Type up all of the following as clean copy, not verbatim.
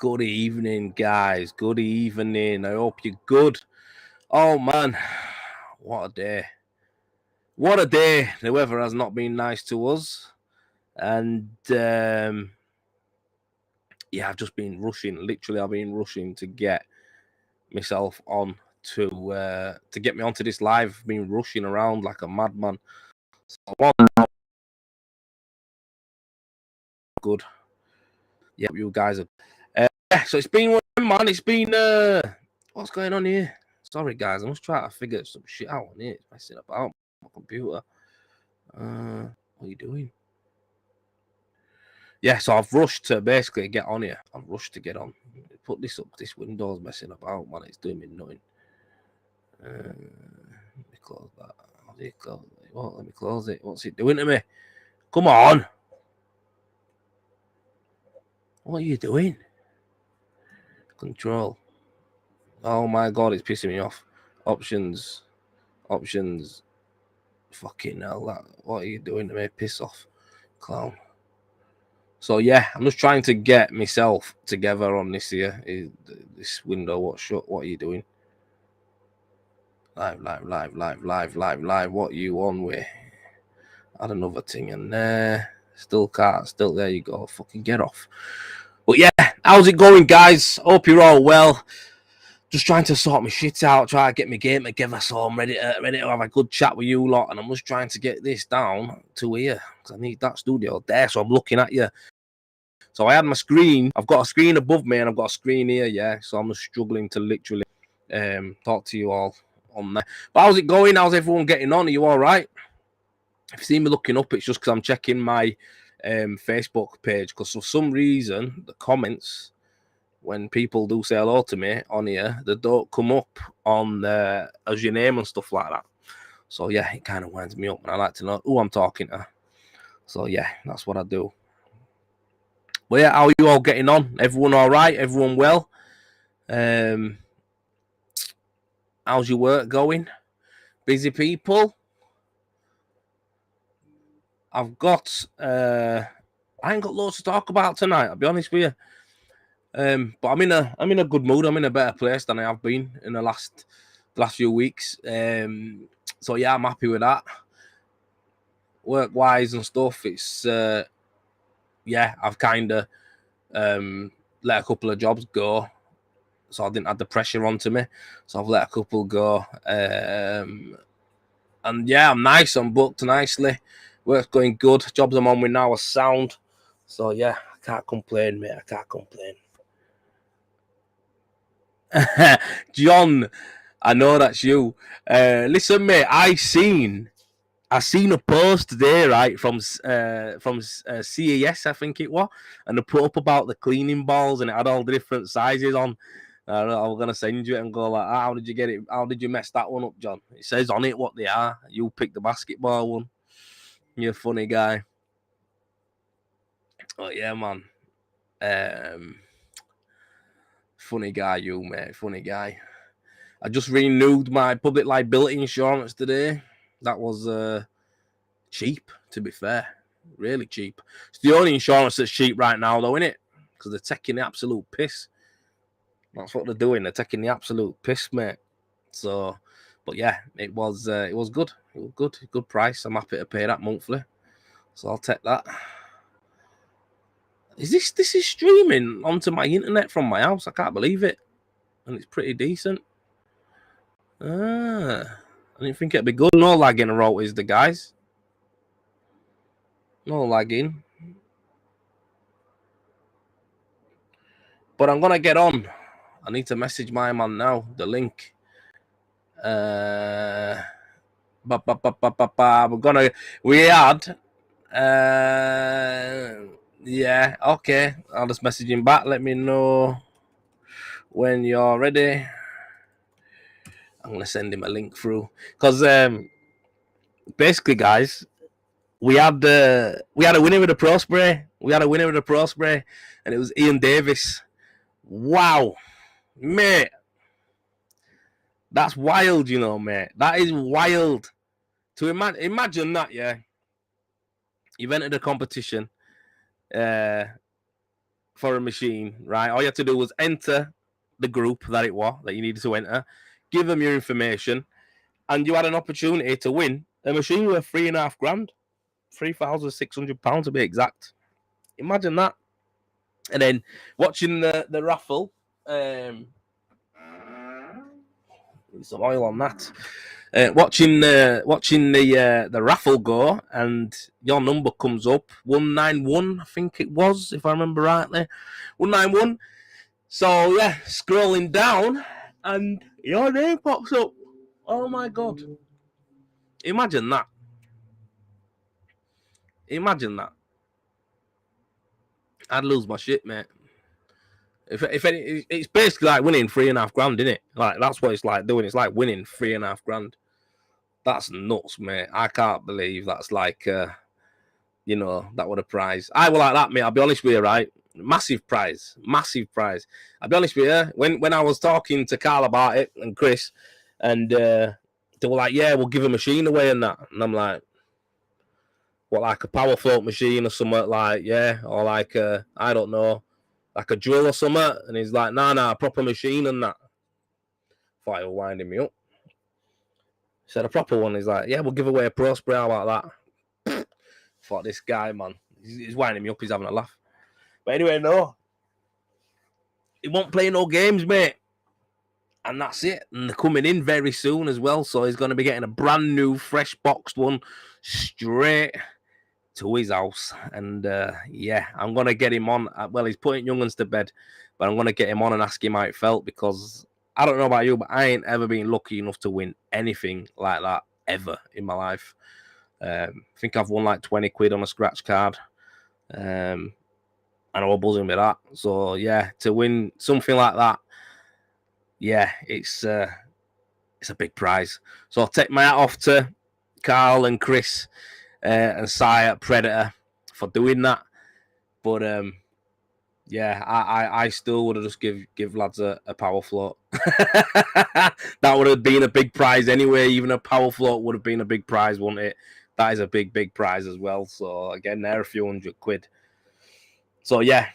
Good evening, guys. Good evening. I hope you're good. Oh, man. What a day. What a day. The weather has not been nice to us. And, yeah, I've just been rushing. Literally, I've been rushing to get myself on to get me onto this live. I've been rushing around like a madman. So, good. Yeah, you guys are. So it's been one, man. It's been what's going on here? Sorry, guys. I must try to figure some shit out on here. It's messing about my computer. What are you doing? Yeah, so I've rushed to basically get on here. I've rushed to get on. Put this up. This window's messing about, man. It's doing me nothing. Let me close that. Let me close it. What's it doing to me? Come on. What are you doing? Control. Oh my god, it's pissing me off. Options. Fucking hell, what are you doing to me? Piss off, clown. So yeah, I'm just trying to get myself together on this here. This window, what's shut? What are you doing? Live. What are you on with? Add another thing in there. Still can't. Still, there you go. Fucking get off. But yeah, how's it going, guys? Hope you're all well. Just trying to sort my shit out, try to get my game together, so I'm ready to have a good chat with you lot. And I'm just trying to get this down to here because I need that studio there. So I'm looking at you. So I had my screen. I've got a screen above me and I've got a screen here. Yeah. So I'm just struggling to literally talk to you all on there. But how's it going? How's everyone getting on? Are you all right? If you see me looking up, it's just because I'm checking my Facebook page because for some reason the comments, when people do say hello to me on here, they don't come up on as your name and stuff like that. So yeah, it kind of winds me up, and I like to know who I'm talking to. So yeah, that's what I do. But yeah, how are you all getting on? Everyone all right? Everyone well? How's your work going? Busy people? I've got I ain't got loads to talk about tonight, I'll be honest with you. But I'm in a good mood. I'm in a better place than I have been in the last few weeks. So yeah, I'm happy with that. Work wise and stuff, it's yeah, I've kind of let a couple of jobs go, so I didn't have the pressure onto me. So I've let a couple go, and yeah, I'm booked nicely. Work's going good. Jobs I'm on with now are sound. So yeah, I can't complain, mate. I can't complain. John, I know that's you. Listen, mate, I seen a post today, right, from CES, I think it was, and they put up about the cleaning balls, and it had all the different sizes on. I was gonna send you it and go like, how did you get it? How did you mess that one up, John? It says on it what they are. You picked the basketball one. You're a funny guy. Oh yeah, man. Funny guy, you, mate. Funny guy. I just renewed my public liability insurance today. That was cheap, to be fair. Really cheap. It's the only insurance that's cheap right now, though, isn't it? Because they're taking the absolute piss. That's what they're doing. They're taking the absolute piss, mate. So, but yeah, it was good. It was good price. I'm happy to pay that monthly. So I'll take that. This is streaming onto my internet from my house? I can't believe it. And it's pretty decent. I didn't think it'd be good. No lagging or all is the guys. No lagging. But I'm gonna get on. I need to message my man now. The link. Yeah, okay. I'll just message him back. Let me know when you're ready. I'm gonna send him a link through because basically, guys, we had a winner with a pro spray. And it was Ian Davis. Wow, mate, that's wild, you know, mate. That is wild to imagine that. Yeah, you've entered a competition. for a machine, right? All you had to do was enter the group that it was that you needed to enter, give them your information, and you had an opportunity to win a machine worth £3,500, £3,600 to be exact. Imagine that. And then watching the raffle, some oil on that. Watching the raffle go, and your number comes up 191, I think it was, if I remember rightly, 191. So yeah, scrolling down, and your name pops up. Oh my god! Imagine that. Imagine that. I'd lose my shit, mate. If any, it's basically like winning £3,500, isn't it? Like that's what it's like doing. It's like winning £3,500. That's nuts, mate. I can't believe that's like, that what a prize. I will like that, mate. I'll be honest with you, right? Massive prize. I'll be honest with you. When I was talking to Carl about it and Chris, and they were like, yeah, we'll give a machine away and that. And I'm like, what, like a power float machine or something like, yeah? Or like, I don't know, like a drill or something? And he's like, nah, a proper machine and that. Thought he was winding me up. He said, a proper one. He's like, yeah, we'll give away a pro spray. How about that? Thought this guy, man, he's winding me up. He's having a laugh. But anyway, no. He won't play no games, mate. And that's it. And they're coming in very soon as well. So he's going to be getting a brand new, fresh boxed one straight to his house. And yeah, I'm going to get him on. Well, he's putting young'uns to bed, but I'm going to get him on and ask him how it felt, because I don't know about you, but I ain't ever been lucky enough to win anything like that ever in my life. I think I've won like 20 quid on a scratch card. And I was buzzing with that. So yeah, to win something like that, yeah, it's a big prize. So I'll take my hat off to Carl and Chris and Si at Predator for doing that. But yeah, I still would have just give lads a power float. That would have been a big prize anyway. Even a power float would have been a big prize, wouldn't it? That is a big prize as well. So again, they're a few £100. So yeah,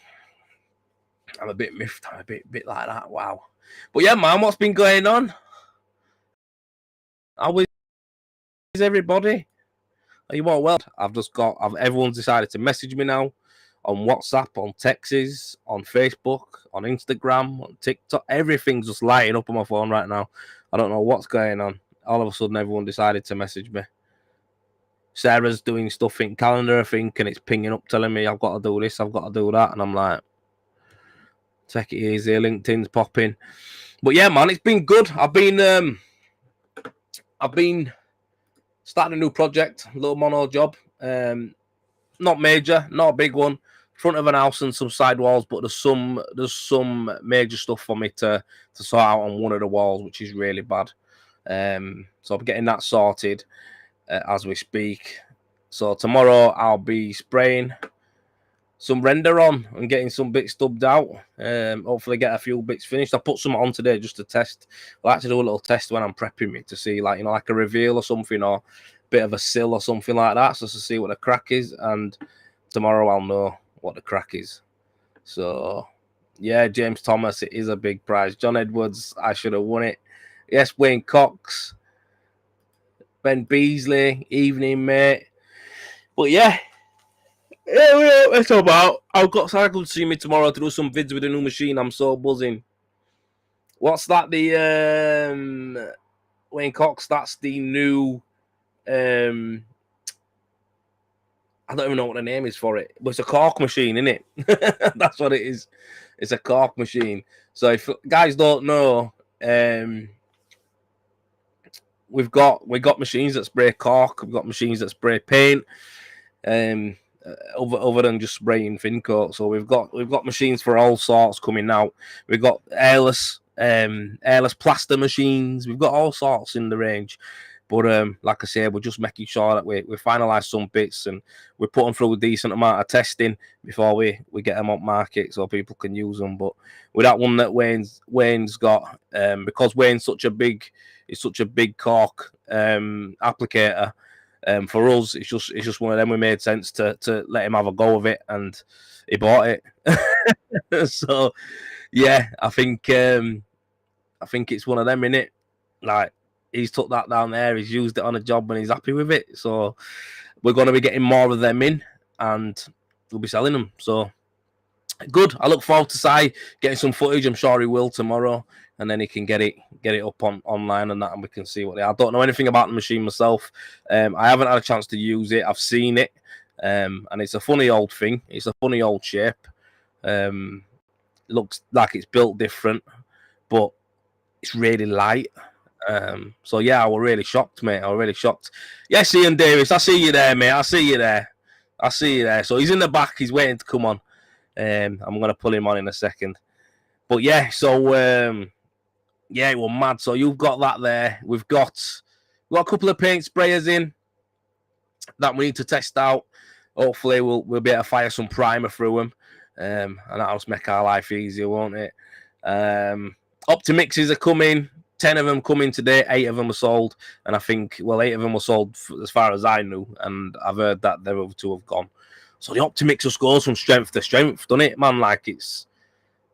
I'm a bit miffed. I'm a bit like that. Wow. But yeah, man, what's been going on? How is everybody? Are you all well? Everyone's decided to message me now on WhatsApp, on texts, on Facebook, on Instagram, on TikTok. Everything's just lighting up on my phone right now. I don't know what's going on. All of a sudden, everyone decided to message me. Sarah's doing stuff in calendar, I think, and it's pinging up telling me I've got to do this, I've got to do that. And I'm like, take it easy. LinkedIn's popping. But yeah, man, it's been good. I've been starting a new project, a little mono job. Not major, not a big one. Front of an house and some side walls, but there's some major stuff for me to sort out on one of the walls, which is really bad. So I'm getting that sorted as we speak. So tomorrow I'll be spraying some render on and getting some bits stubbed out. Hopefully get a few bits finished. I put some on today just to test. I like to do a little test when I'm prepping it to see, like, like a reveal or something, or a bit of a sill or something like that, just to see what the crack is. And tomorrow I'll know what the crack is. So yeah, James Thomas, it is a big prize. John Edwards, I should have won it. Yes, Wayne Cox, Ben Beasley, evening, mate. But yeah, it's about. I've got Cycle to see me tomorrow to do some vids with the new machine. I'm so buzzing. What's that? The Wayne Cox. That's the new. I don't even know what the name is for it, but it's a cork machine, isn't it? That's what it is. It's a cork machine. So if guys don't know, we've got machines that spray cork. We've got machines that spray paint. Other than just spraying fin coat. So we've got machines for all sorts coming out. We've got airless plaster machines. We've got all sorts in the range. But like I said, we're just making sure that we finalise some bits and we're putting through a decent amount of testing before we get them on market so people can use them. But with that one that Wayne's got, because Wayne's such a big cork applicator, For us, it's just one of them. We made sense to let him have a go of it, and he bought it. So yeah, I think it's one of them, innit? Like, he's took that down there, he's used it on a job, and he's happy with it. So we're going to be getting more of them in, and we'll be selling them. So good. I look forward to Si getting some footage. I'm sure he will tomorrow, and then he can get it up online and that, and we can see what they are. I don't know anything about the machine myself. I haven't had a chance to use it. I've seen it, and it's a funny old thing. It's a funny old shape. Looks like it's built different, but it's really light. So yeah, I was really shocked, mate. I was really shocked. Yes, Ian Davis, I see you there, mate. I see you there. So he's in the back. He's waiting to come on. I'm going to pull him on in a second. But yeah, so yeah, it was mad. So you've got that there. We've got a couple of paint sprayers in that we need to test out. Hopefully, we'll be able to fire some primer through them, and that'll make our life easier, won't it? Optimixes are coming. 10 of them coming today. 8 of them are sold, and I think 8 of them were sold as far as I knew, and I've heard that the other 2 have gone. So the Optimix just goes from strength to strength, doesn't it, man? Like it's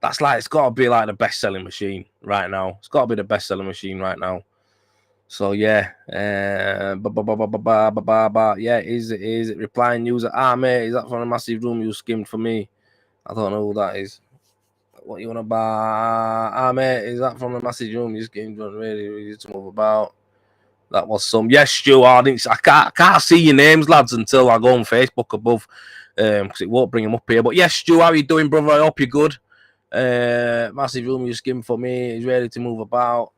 got to be like the best-selling machine right now. It's got to be the best-selling machine right now. So yeah, yeah, is it replying user? Mate, is that from a massive room you skimmed for me? I don't know who that is. What you want to buy? Mate, is that from a massive room you skimmed? Really easy to move about. That was some. Yes, Stu. I can't see your names, lads, until I go on Facebook above, because it won't bring them up here. But yes, Stu, how are you doing, brother? I hope you're good. Massive room you skimmed for me. Is ready to move about.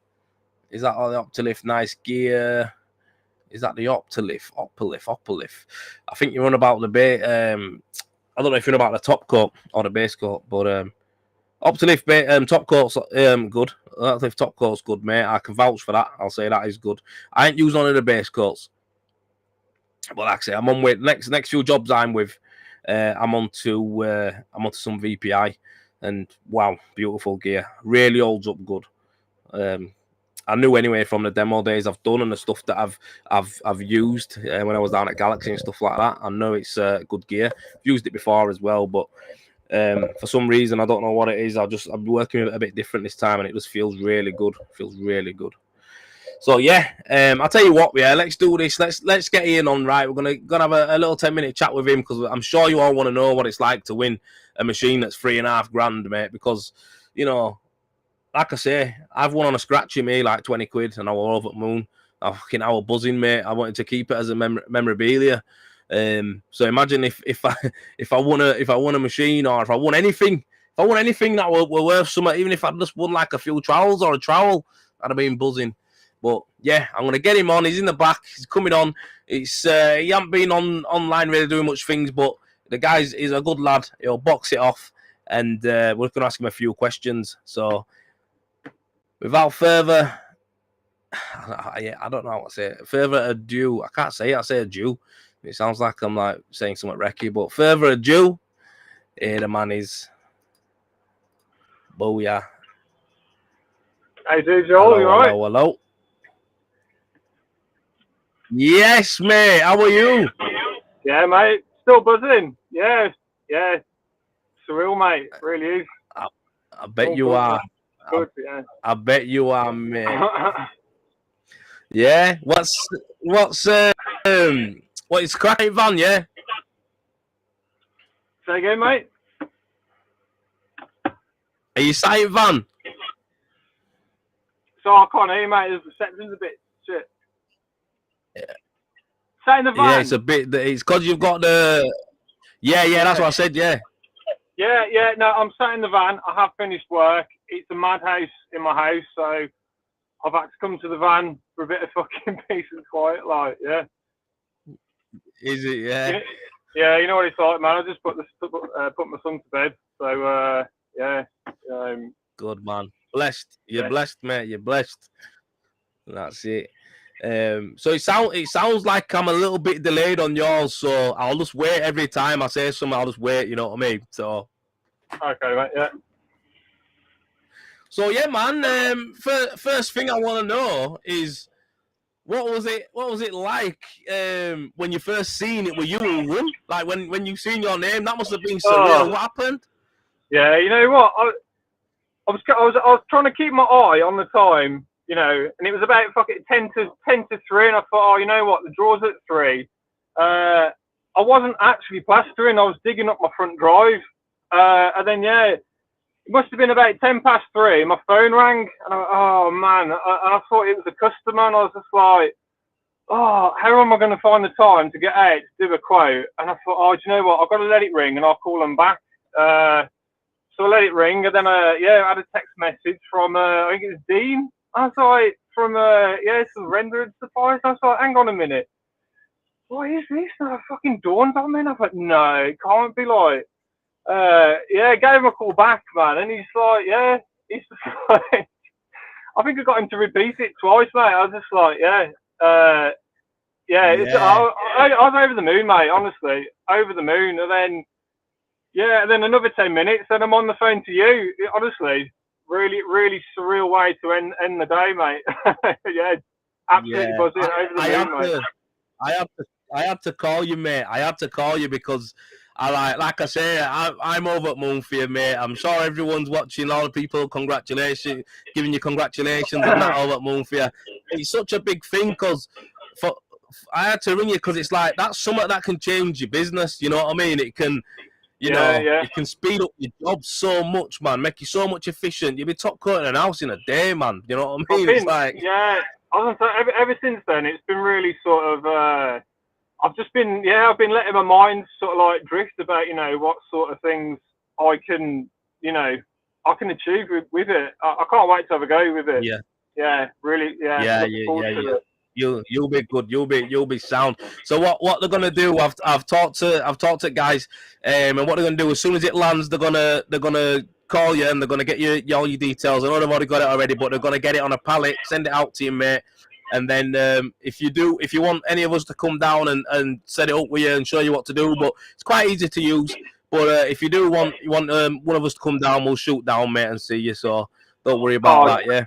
Is that all the Optilift? Nice gear. Is that the Optilift? I think you're on about the base. I don't know if you're on about the top coat or the base coat, but Optilift top coat's good. Optilift top coat's good, mate. I can vouch for that. I'll say that is good. I ain't used none of the base coats, but like I say, I'm on with next few jobs I'm with. I'm on to some VPI, and wow, beautiful gear. Really holds up good. I knew anyway from the demo days I've done and the stuff that I've used when I was down at Galaxy and stuff like that. I know it's good gear. I've used it before as well, but for some reason I don't know what it is. I'm working with it a bit different this time, and it just feels really good. Feels really good. So yeah, I'll tell you what, yeah, let's do this. Let's get Ian on, right? We're gonna have a little 10-minute chat with him, because I'm sure you all want to know what it's like to win a machine that's $3,500, mate. Because like I say, I've won on a scratchy, me like 20 quid, and I was over at Moon. I was buzzing, mate. I wanted to keep it as a memorabilia. So imagine if I won a machine, or if I won anything that were worth something, even if I just won like a few trowels or a trowel, I'd have been buzzing. But yeah, I'm gonna get him on. He's in the back. He's coming on. It's he hasn't been online really doing much things, but the guy's is a good lad. He'll box it off, and we're gonna ask him a few questions. So without further, I don't know how to say it. Further ado, I can't say it. I say ado. It sounds like I'm like saying something wrecky, but further ado, here the man is. Booyah. How you doing, Joel? You all right? Hello. Yes, mate. How are you? Yeah, mate. Still buzzing. Yeah. Surreal, mate. It really is. I bet you are. Good, yeah. I bet you are, mate. Yeah. What's cracking, Van? Yeah. Say again, mate. Are you saying, Van? So I can't hear you, mate. The reception's a bit shit. Yeah. Sat in the van. Yeah, it's a bit. It's because you've got the. Yeah. That's what I said. Yeah. Yeah. No, I'm sat in the van. I have finished work. It's a madhouse in my house, so I've had to come to the van for a bit of fucking peace and quiet. Like, yeah. Is it? Yeah. Yeah, you know what it's like, man. I just put my son to bed. So yeah. Good man. Blessed. You're blessed, mate. You're blessed. That's it. So it sounds like I'm a little bit delayed on yours, so I'll just wait every time I say something. I'll just wait. You know what I mean? So. Okay, mate. Yeah. So yeah, man. First thing I want to know is what was it? What was it like when you first seen it? Were you who won? Like when you seen your name, that must have been surreal. Oh, What happened? yeah. You know what? I was trying to keep my eye on the time, you know, and it was about fucking 10 to 3, and I thought, oh, you know what? The draw's at 3. I wasn't actually plastering. I was digging up my front drive, and then yeah. It must have been about 3:10. My phone rang, and oh man, and I thought it was a customer, and I was just like, oh, how am I going to find the time to get out to do a quote? And I thought, oh, do you know what? I've got to let it ring, and I'll call them back. So I let it ring, and then yeah, I had a text message from I think it was Dean. I was like, from yeah, some rendering suppliers. I was like, hang on a minute, what is this? And it fucking dawned on me, and I thought, no, it can't be like. Yeah, gave him a call back, man, and he's like, yeah, he's just like, I think I got him to repeat it twice, mate. I was just like, yeah, yeah, I was over the moon, mate, honestly, over the moon, and then, yeah, and then another 10 minutes, and I'm on the phone to you, honestly, really, really surreal way to end the day, mate. Yeah, absolutely buzzing, over the moon, mate. I had to call you, mate. I had to call you because like I say, I'm over at Moon for you, mate. I'm sure everyone's watching, all the people, congratulations, giving you congratulations on that over at Moon for you. It's such a big thing because I had to ring you because it's like that's something that can change your business. You know what I mean? It can, you know, it can speed up your job so much, man. Make you so much efficient. You'll be top coating an house in a day, man. You know what I mean? It's like, yeah. I was gonna say, ever since then, it's been really sort of. I've just been, yeah, I've been letting my mind sort of like drift about, you know, what sort of things I can, you know, I can achieve with it. I can't wait to have a go with it. Yeah, really, yeah. You'll be good. You'll be sound. So what they're gonna do? I've talked to guys, and what they're gonna do as soon as it lands, they're gonna call you and they're gonna get you all your details. I know they've already got it already, but they're gonna get it on a pallet, send it out to you, mate. And then if you want any of us to come down and set it up with you and show you what to do, but it's quite easy to use. But if you do want one of us to come down, we'll shoot down, mate, and see you. So don't worry about that. Yeah.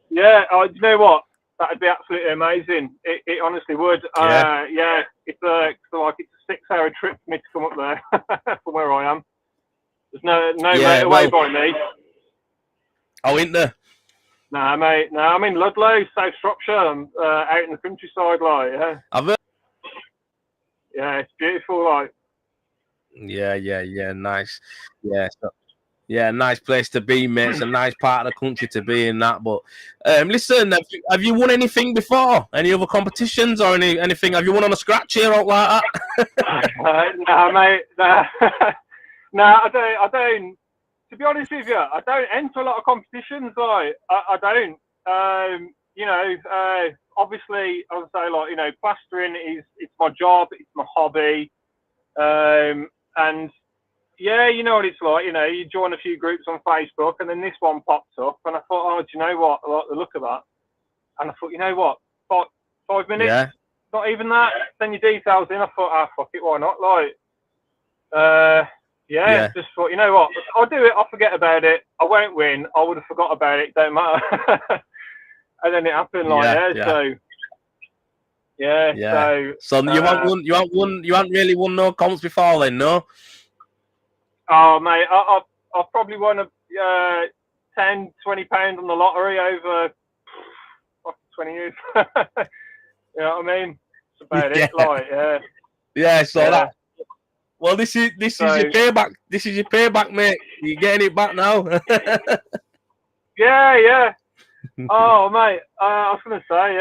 Yeah. You know what? That'd be absolutely amazing. It honestly would. Yeah. It's like it's a 6-hour trip for me to come up there from where I am. There's no motorway by me. Oh, isn't there? Nah, mate. No, I'm in Ludlow, South Shropshire. I'm out in the countryside, like, yeah. I've heard. Yeah, it's beautiful, like. Yeah, nice. Yeah, nice place to be, mate. It's a nice part of the country to be in, that. But listen, have you won anything before? Any other competitions or anything? Have you won on a scratch here or like that? Nah, mate. Nah. Nah, I don't. To be honest with you, I don't enter a lot of competitions. Like, I don't. You know, obviously, I would say, like, you know, plastering it's my job, it's my hobby, and yeah, you know what it's like. You know, you join a few groups on Facebook, and then this one pops up, and I thought, oh, do you know what? I like the look of that, and I thought, you know what? 5 minutes, not even that. Send your details in. I thought, fuck it, why not? Like, yeah, just thought, you know what? I'll do it. I'll forget about it. I won't win. I would have forgot about it. Don't matter. And then it happened, like, So you haven't really won no comps before, then, no? Oh, mate, I've probably won a £10, £20 on the lottery over 20 years. You know what I mean? That's about it. Like, yeah. So that. Well, this is your payback. This is your payback, mate. You're getting it back now. Yeah. Oh, mate. I was gonna say,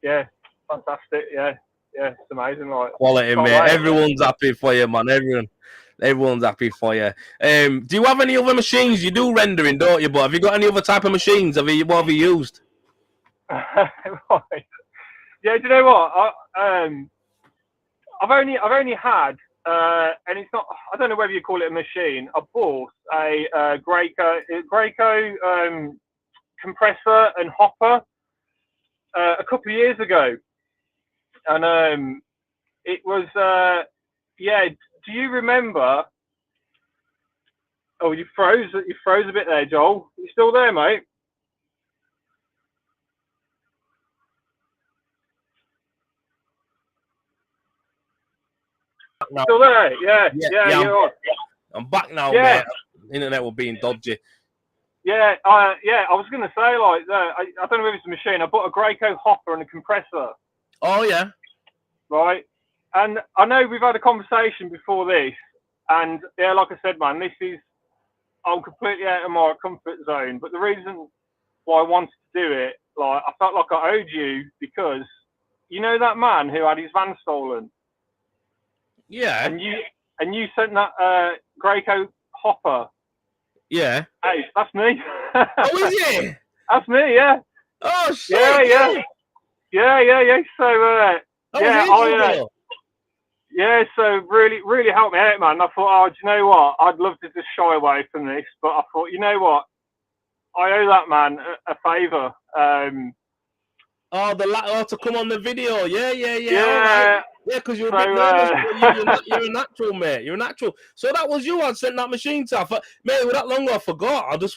yeah, fantastic. Yeah, it's amazing. Like, quality, mate. Everyone's happy for you, man. Everyone's happy for you. Do you have any other machines? You do rendering, don't you? But have you got any other type of machines? What have you used? Right. Yeah. Do you know what? I've only had, and it's not. I don't know whether you call it a machine. I bought a Graco compressor and hopper a couple of years ago, and it was yeah. Do you remember? Oh, you froze a bit there, Joel. You still there, mate? now. Still there? Yeah, you're on. I'm back now, Yeah. mate. Internet was being dodgy. Yeah, I was going to say, like, I don't know if it's a machine. I bought a Graco hopper and a compressor, Oh, yeah. right? And I know we've had a conversation before this, and yeah, like I said, man, I'm completely out of my comfort zone. But the reason why I wanted to do it, like, I felt like I owed you because you know that man who had his van stolen, Yeah. and you sent that Graco hopper. Yeah. Hey, that's me. Oh, is it? That's me, yeah. Oh, shit. Yeah. So, That yeah, was ages ago. yeah, so really helped me out, man. I thought, oh, do you know what? I'd love to just shy away from this, but I thought, you know what? I owe that man a favour. To come on the video. Yeah. Yeah. All right. Yeah, because you're a bit nervous. You're a natural, mate. You're a natural. So that was you. I'd sent that machine to. Mate, with that long ago, I forgot. I just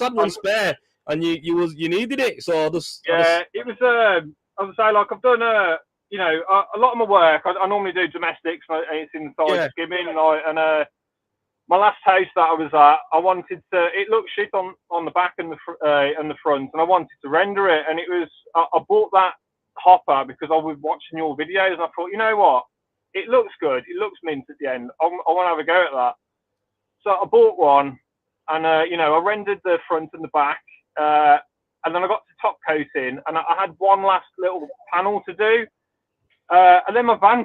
had one spare, and you needed it. So it was. I would say, like, I've done a lot of my work. I normally do domestics, and it's inside skimming, and my last house that I was at, I wanted to. It looked shit on the back and the front, and I wanted to render it. And it was. I bought that hopper because I was watching your videos, and I thought, you know what, it looks good. It looks mint at the end. I want to have a go at that. So I bought one, and I rendered the front and the back, and then I got to top coating, and I had one last little panel to do, and then my van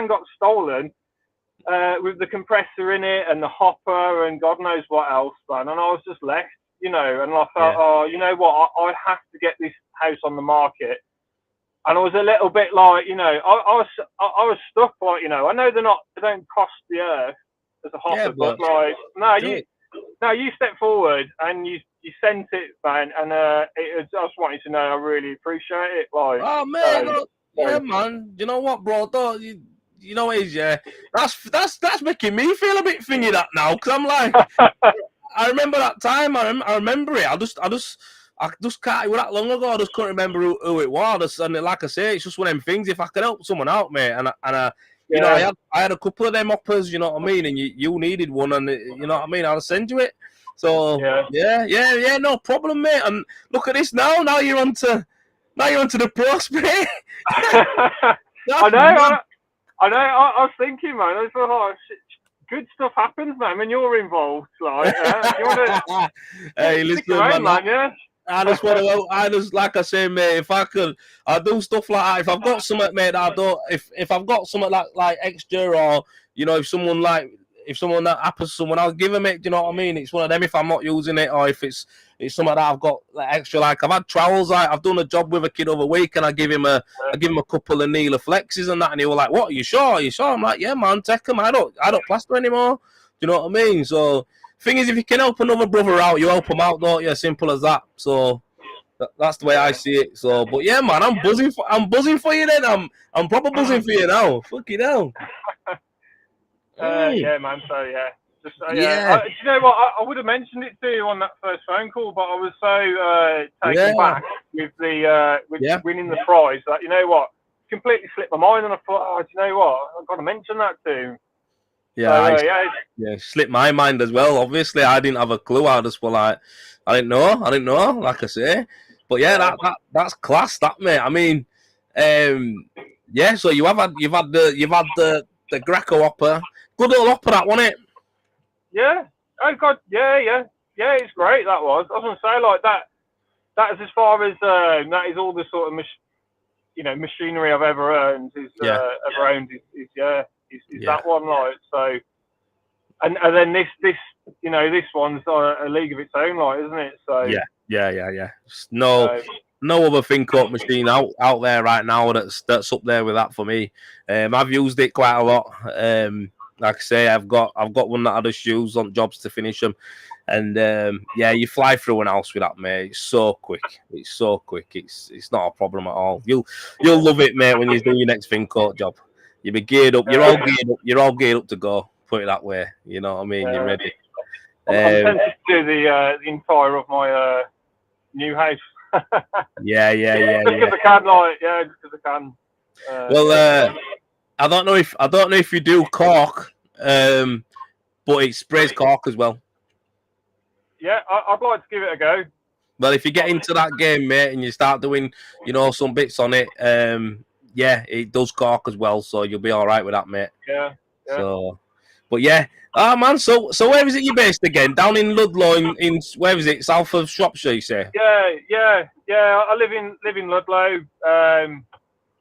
got stolen. With the compressor in it and the hopper and God knows what else, man. And I was just left, and I thought, oh, you know what? I have to get this house on the market. And I was a little bit like, I was stuck, like, I know they don't cost the earth as a hopper, but like, you stepped forward and you sent it, man. And I just wanted to know, I really appreciate it. Like, oh man, yeah, man. You know what, bro? You know what it is, yeah. That's making me feel a bit thingy that now, because I'm like, I remember that time. I remember it. I just can't. It was that long ago. I just couldn't remember who it was. And like I say, it's just one of them things. If I could help someone out, mate, I had a couple of them hoppers. You know what I mean? And you needed one, and you know what I mean. I'll send you it. So yeah, no problem, mate. And look at this now. Now you're onto the pros, mate. I know. I was thinking, man. I thought, oh, shit, good stuff happens, man, when you're involved. Like, you want to hey, listen, around, man. Yeah. I just want to. Like I say, mate. If I could, I do stuff like that. If I've got something, mate, I don't. If I've got something like extra, or if someone that happens to someone, I'll give them it. Do you know what I mean? It's one of them. If I'm not using it, or if it's something that I've got extra, like I've had trowels. I've done a job with a kid over a week, and I give him a couple of Neela flexes and that, and he was like, "What? Are you sure? Are you sure?" I'm like, "Yeah, man, take them. I don't plaster anymore." Do you know what I mean? So, thing is, if you can help another brother out, you help him out, don't you? Simple as that. So that's the way I see it. So, but yeah, man, I'm buzzing for you. Then I'm proper buzzing for you now. Fucking hell. Yeah, man. So yeah. Do you know what? I would have mentioned it to you on that first phone call, but I was so taken back with winning the prize that, you know what, completely slipped my mind, and I thought, oh, do you know what? I've got to mention that to him. Yeah, slipped my mind as well. Obviously, I didn't have a clue. I just I didn't know. Like I say, but yeah, that's class, that, mate. I mean, So you've had the Greco hopper, good little hopper, that, wasn't it? Yeah. Oh God. Yeah. It's great. That was. I was gonna say, like, that. That is as far as that is all the sort of machinery I've ever owned is that one, like, so. And then this one's a league of its own, like, isn't it? So yeah. No other ThinCoke machine out there right now that's up there with that for me. I've used it quite a lot. Like I say, I've got one that I just use on jobs to finish them, and you fly through an house with that, mate. It's so quick. It's not a problem at all. You'll love it, mate, when you do your next ThinCoke job. You'll be geared up. You're all geared up to go. Put it that way. You know what I mean? You're ready. I'm tempted to do the interior of my new house. Yeah. Just because I can, like, just because I can. I don't know if you do cork, but it sprays cork as well. Yeah, I'd like to give it a go. Well, if you get into that game, mate, and you start doing, some bits on it, yeah, it does cork as well, so you'll be all right with that, mate. Yeah. So, but yeah, man. So where is it you're based again? Down in Ludlow, in where is it? South of Shropshire, you say? Yeah. I live in Ludlow.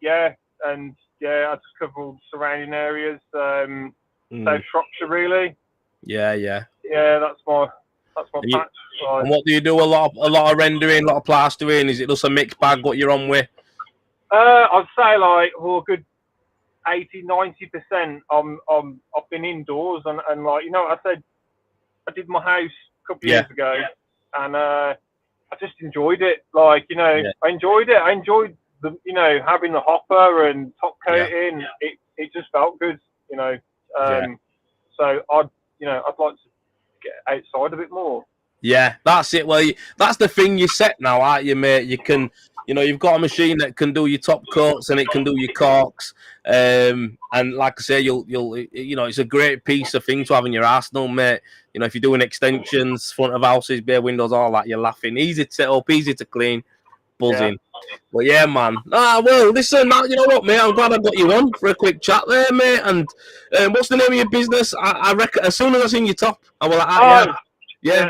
Yeah, and yeah, I just cover all surrounding areas. South Shropshire, really. Yeah. Yeah, that's my patch. And what do you do? A lot of rendering, a lot of plastering. Is it just a mixed bag? What you're on with? I'd say like a good 80-90%. I've been indoors and like I said, I did my house a couple of years ago, and I just enjoyed it. Like I enjoyed it. I enjoyed the having the hopper and top coating. Yeah. It just felt good. So I'd like to get outside a bit more. Yeah, that's it. Well, that's the thing you set now, aren't you, mate? You can, you've got a machine that can do your top coats and it can do your corks. And like I say, you'll, it's a great piece of thing to have in your arsenal, mate. If you're doing extensions, front of houses, bare windows, all that, you're laughing. Easy to set up, easy to clean, buzzing. Yeah. But yeah, man. Well, listen, you know what, mate? I'm glad I got you on for a quick chat there, mate. And what's the name of your business? I reckon as soon as I seen your top, I will like, yeah.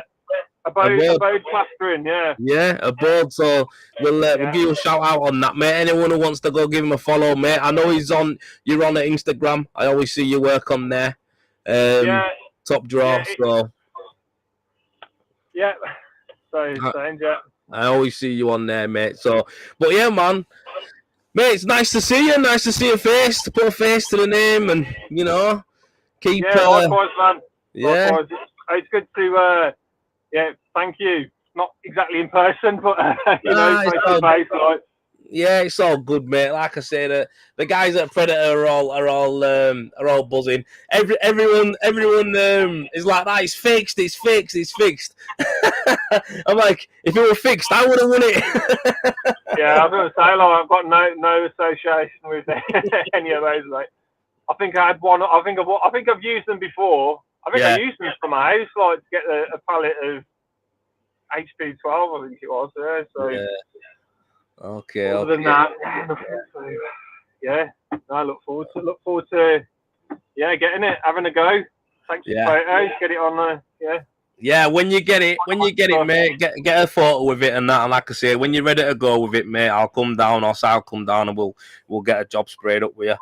Abode plastering, yeah. Yeah, Abode. So we'll give you a shout out on that, mate. Anyone who wants to go, give him a follow, mate. I know you're on Instagram. I always see your work on there. Top draw. So yeah. So yeah. I always see you on there, mate. So, but yeah, man. Mate, it's nice to see you. Nice to see your face, to put a face to the name, and keep. Yeah, likewise, man. Yeah. Likewise. It's good to. Yeah, thank you. Not exactly in person, but face to face. Yeah, it's all good, mate. Like I say, the guys at Predator are all buzzing. Everyone is like that. It's fixed. I'm like, if it were fixed, I would have won it. Yeah, I was going to say, like, I've got no association with any of those. Like, I think I had one. I think I've used them before. I used them for my house, like to get a pallet of HP 12. I think it was. Yeah. So. Yeah. Okay. Other than that, I look forward to getting it, having a go. Thanks for the photos. Get it on there. Yeah, when you get it, mate, get a photo with it and that. And like I say, when you're ready to go with it, mate, I'll come down, or I'll come down, and we'll get a job sprayed up with you.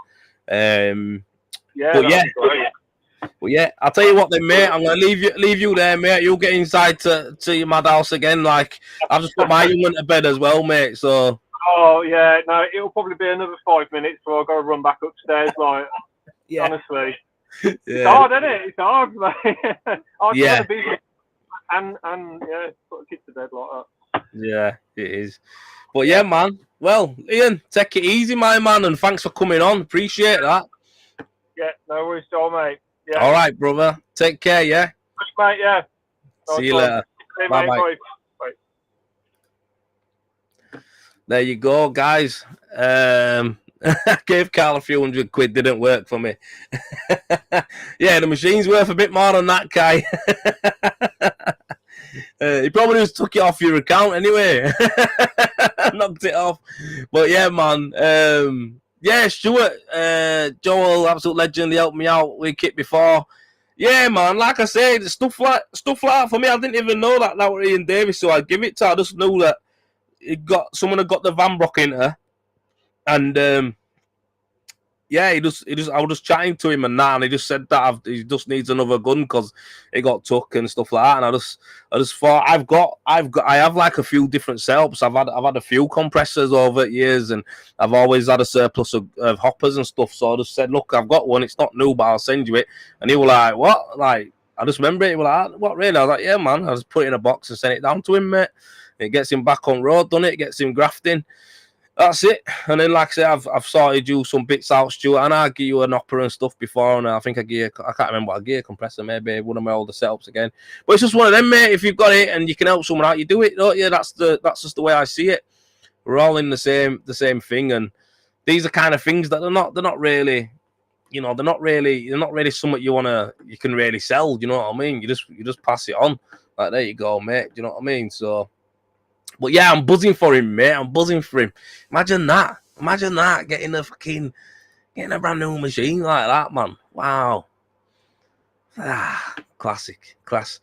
But yeah, I'll tell you what then, mate. I'm gonna leave you there, mate. You'll get inside to your mad house again. Like I've just put my young one to bed as well, mate. So. Oh yeah, no, it'll probably be another 5 minutes before I got to run back upstairs. Like, honestly, it's hard, isn't it? It's hard, mate. And put a kid to bed like that. Yeah, it is. But yeah, man. Well, Ian, take it easy, my man, and thanks for coming on. Appreciate that. Yeah, no worries, Joel, mate. Yeah. All right, brother. Take care, yeah? Mate, yeah. See you later. Hey, bye, bye. There you go, guys. I gave Carl a few £100, didn't work for me. Yeah, the machine's worth a bit more than that, Kai. He probably just took it off your account anyway. Knocked it off. But yeah, man. Yeah, Stuart, Joel, absolute legend. He helped me out with kit before. Yeah, man. Like I said, stuff like that for me. I didn't even know that was Ian Davis, so I'd give it to. I just knew that someone had got the Van Brock in her, and I was just chatting to him and that, and he just said that he just needs another gun because he got took and stuff like that. And I just thought I have like a few different setups. I've had a few compressors over years, and I've always had a surplus of hoppers and stuff. So I just said, look, I've got one. It's not new, but I'll send you it. And he was like, what? Like, I just remember it. He was like, what, really? I was like, yeah, man. I just put it in a box and sent it down to him, mate. It gets him back on road, done it? Gets him grafting. That's it. And then, like I said, I've sorted you some bits out, Stuart, and I'll give you an hopper and stuff before, and I think I can't remember what I gave, compressor, maybe one of my older setups again. But it's just one of them, mate. If you've got it and you can help someone out, you do it, don't you? That's just the way I see it. We're all in the same thing, and these are kind of things that they're not really you know, they're not really something you can really sell. You know what I mean? You just pass it on. Like, there you go, mate. Do you know what I mean? So, but yeah, I'm buzzing for him, mate. I'm buzzing for him. Imagine that. Getting a brand new machine like that, man. Wow. Classic. Class.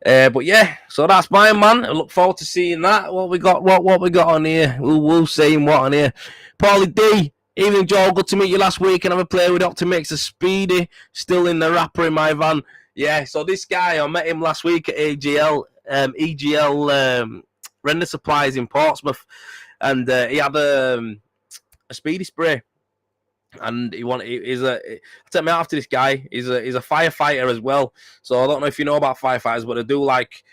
But yeah, so that's mine, man. I look forward to seeing that. What we got on here. We'll see what on here. Paulie D, evening Joel, good to meet you last week and have a play with Optimix. A Speedy, still in the wrapper in my van. Yeah, so this guy, I met him last week at EGL Render Supplies in Portsmouth, and he had a Speedy spray. And I take me after this guy. He's a firefighter as well. So I don't know if you know about firefighters, but they do like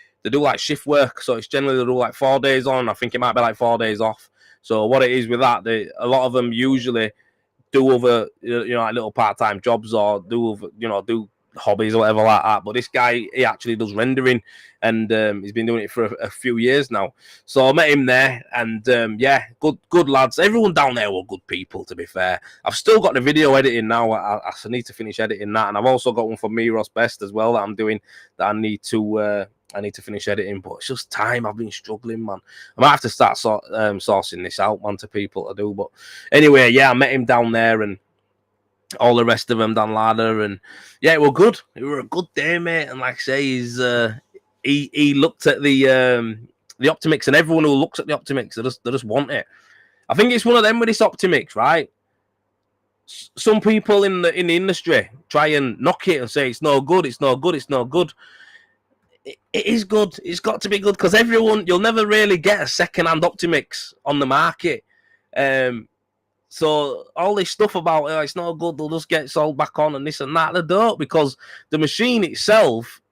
shift work. So it's generally they do like 4 days on. I think it might be like 4 days off. So what it is with that, a lot of them usually do other, like little part-time jobs or do hobbies or whatever like that. But this guy, he actually does rendering, and he's been doing it for a few years now. So I met him there, and yeah, good lads. Everyone down there were good people, to be fair. I've still got the video editing now. I need to finish editing that, and I've also got one for Miros Best as well that I'm doing that I need to finish editing, but it's just time. I've been struggling, man. I might have to start sourcing this out, man, to people to do. But anyway, yeah, I met him down there, and all the rest of them down ladder, and yeah, it were good. It were a good day, mate. And like I say, he looked at the Optimix, and everyone who looks at the Optimix, they just want it. I think it's one of them with this Optimix, right? Some people in the industry try and knock it and say it's no good. It is good. It's got to be good, because you'll never really get a second-hand Optimix on the market. So all this stuff about it's not good, they'll just get sold back on and this and that, they don't, because the machine itself,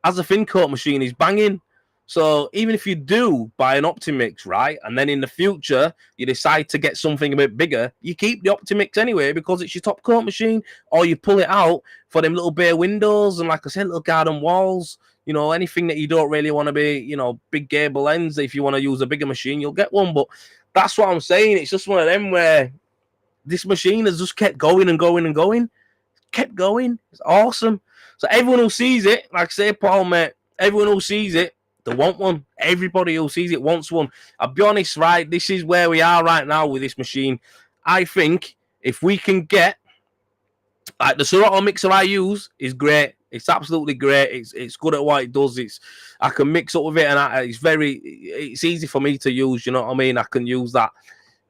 as a thin coat machine, is banging. So even if you do buy an Optimix, right, and then in the future you decide to get something a bit bigger, you keep the Optimix anyway because it's your top coat machine, or you pull it out for them little bay windows and, like I said, little garden walls. Anything that you don't really want to be, big gable ends. If you want to use a bigger machine, you'll get one. But that's what I'm saying. It's just one of them where this machine has just kept going and going and going. Kept going. It's awesome. So everyone who sees it, like I say, Paul, mate, everyone who sees it, they want one. Everybody who sees it wants one. I'll be honest, right? This is where we are right now with this machine. I think if we can get, like, the Serato mixer I use is great. It's absolutely great. It's good at what it does. I can mix up with it, and it's easy for me to use. You know what I mean? I can use that.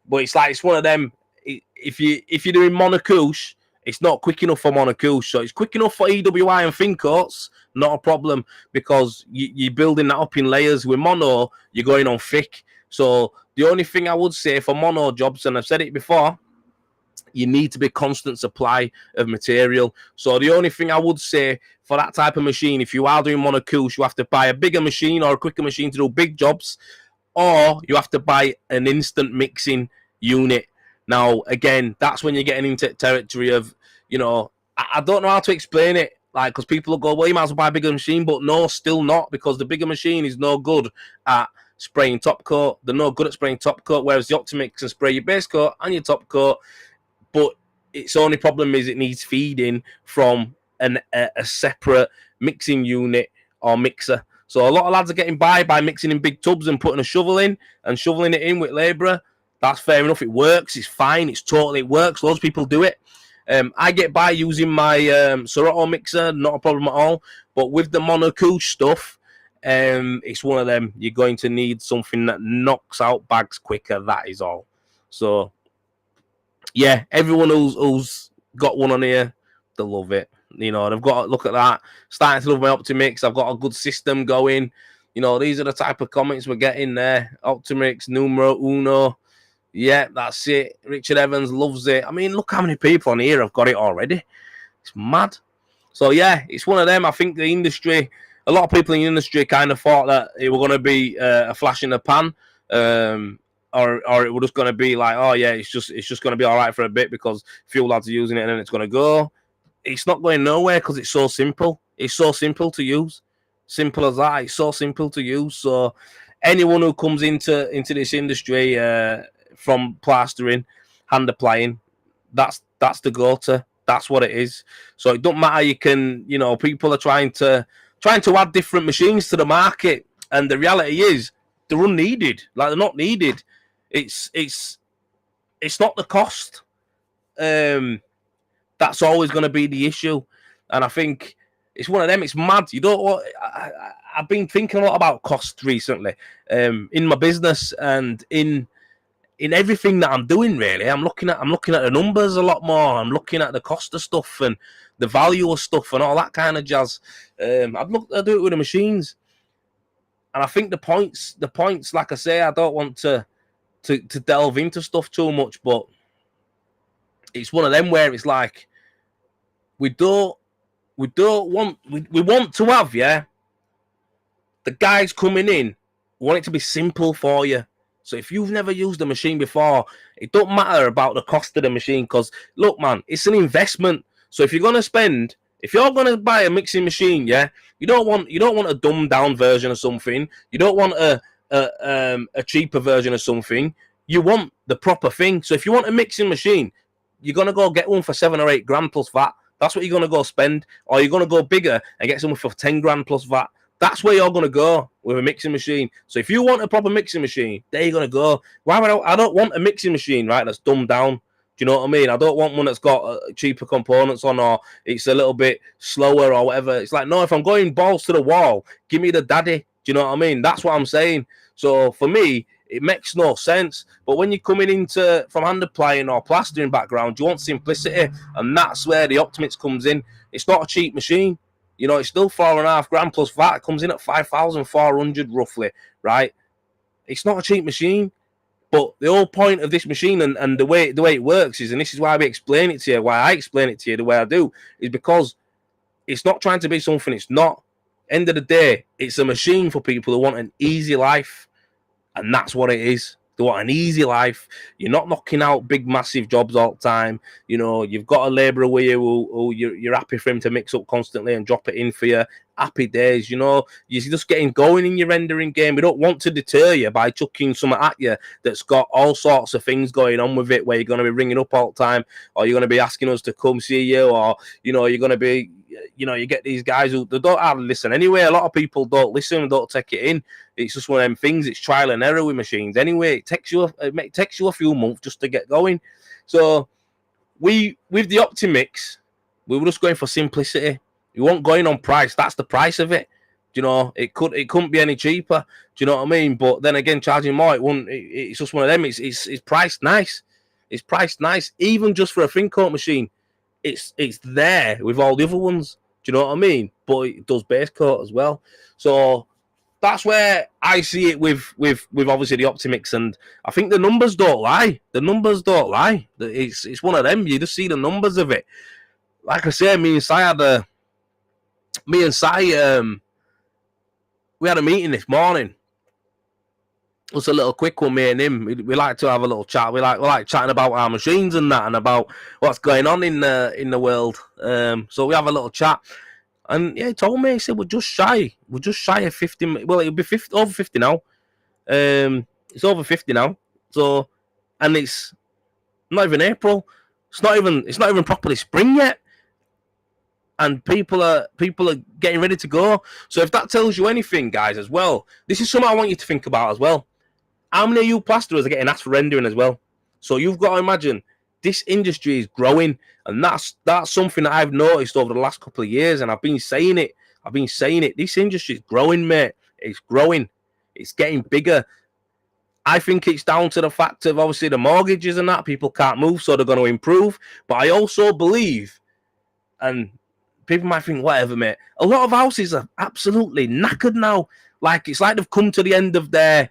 But it's one of them. If you're doing monocouche, it's not quick enough for monocouche. So it's quick enough for EWI and thin coats, not a problem, because you're building that up in layers. With mono, you're going on thick. So the only thing I would say for mono jobs, and I've said it before, you need to be constant supply of material. So the only thing I would say for that type of machine, if you are doing monocouche, you have to buy a bigger machine or a quicker machine to do big jobs, or you have to buy an instant mixing unit. Now, again, that's when you're getting into territory of, I don't know how to explain it, like, because people will go, well, you might as well buy a bigger machine, but no, still not, because the bigger machine is no good at spraying top coat. They're no good at spraying top coat, whereas the Optimix can spray your base coat and your top coat. But its only problem is it needs feeding from a separate mixing unit or mixer. So a lot of lads are getting by mixing in big tubs and putting a shovel in and shoveling it in with labourer. That's fair enough. It works. It's fine. It works. Loads of people do it. I get by using my Serato mixer, not a problem at all. But with the monocouche stuff, it's one of them. You're going to need something that knocks out bags quicker. That is all. So, yeah, everyone who's got one on here, they love it. They've got to look at that. Starting to love my Optimix. I've got a good system going. These are the type of comments we're getting there. Optimix, numero uno. Yeah, that's it. Richard Evans loves it. I mean, look how many people on here have got it already. It's mad. So, yeah, it's one of them. I think the industry, a lot of people in the industry kind of thought that it was going to be a flash in the pan, or it was just going to be like, oh, yeah, it's just going to be all right for a bit because a few lads are using it and then it's going to go. It's not going nowhere because it's so simple. It's so simple to use. Simple as that. It's so simple to use. So, anyone who comes into this industry, from plastering, hand applying, that's the go-to. That's what it is. So it don't matter. You can, people are trying to add different machines to the market, and the reality is they're unneeded. Like, they're not needed. It's not the cost. That's always going to be the issue, and I think it's one of them. It's mad. You don't want. I've been thinking a lot about cost recently, in my business and in everything that I'm doing. Really, I'm looking at the numbers a lot more. I'm looking at the cost of stuff and the value of stuff and all that kind of jazz. I do it with the machines, and I think the points. Like I say, I don't want to delve into stuff too much, but it's one of them where it's like we want to have, the guys coming in want it to be simple for you. So if you've never used a machine before, it don't matter about the cost of the machine, because look, man, it's an investment. So if you're gonna buy a mixing machine, you don't want a dumbed down version of something. You don't want a cheaper version of something. You want the proper thing. So if you want a mixing machine, you're gonna go get one for $7 or $8 grand plus VAT. That's what you're gonna go spend, or you're gonna go bigger and get someone for 10 grand plus VAT. That's where you're gonna go with a mixing machine. So if you want a proper mixing machine, there you're gonna go. I don't want a mixing machine, right, that's dumbed down. Do you know what I mean? I don't want one that's got cheaper components on, or it's a little bit slower or whatever. It's like, no, if I'm going balls to the wall, give me the daddy. Do you know what I mean? That's what I'm saying. So for me, it makes no sense. But when you're coming from hand applying or plastering background, you want simplicity, and that's where the Optimix comes in. It's not a cheap machine. It's still $4.5 grand plus VAT. It comes in at 5,400 roughly, right? It's not a cheap machine. But the whole point of this machine and the way it works is, and this is why I explain it to you the way I do, is because it's not trying to be something it's not. End of the day, it's a machine for people who want an easy life. And that's what it is. They want an easy life. You're not knocking out big, massive jobs all the time. You've got a labourer with you who you're happy for him to mix up constantly and drop it in for you. Happy days, You're just getting going in your rendering game. We don't want to deter you by chucking something at you that's got all sorts of things going on with it, where you're going to be ringing up all the time, or you're going to be asking us to come see you, or, you're going to be... you get these guys who they don't hardly listen anyway. A lot of people don't listen, don't take it in. It's just one of them things. It's trial and error with machines. Anyway, it takes you a few months just to get going. So with the Optimix, we were just going for simplicity. We weren't going on price. That's the price of it. It couldn't be any cheaper. Do you know what I mean? But then again, charging more, it's just one of them. It's priced nice. It's priced nice, even just for a thin coat machine. It's there with all the other ones. Do you know what I mean? But it does base coat as well. So that's where I see it with obviously the Optimix, and I think the numbers don't lie. The numbers don't lie. It's one of them. You just see the numbers of it. Like I say, me and Si, we had a meeting this morning. Just a little quick one, me and him. We like to have a little chat. We like chatting about our machines and that, and about what's going on in the world. So we have a little chat, and he told me, he said we're just shy of 50. Well, it'll be over 50 now. It's over 50 now. So, and it's not even April. It's not even properly spring yet, and people are getting ready to go. So if that tells you anything, guys, as well, this is something I want you to think about as well. How many of you plasterers are getting asked for rendering as well? So you've got to imagine this industry is growing, and that's something that I've noticed over the last couple of years, and I've been saying it. This industry is growing, mate. It's growing. It's getting bigger. I think it's down to the fact of obviously the mortgages and that. People can't move, so they're going to improve. But I also believe, and people might think, whatever, mate, a lot of houses are absolutely knackered now. Like, it's like they've come to the end of their...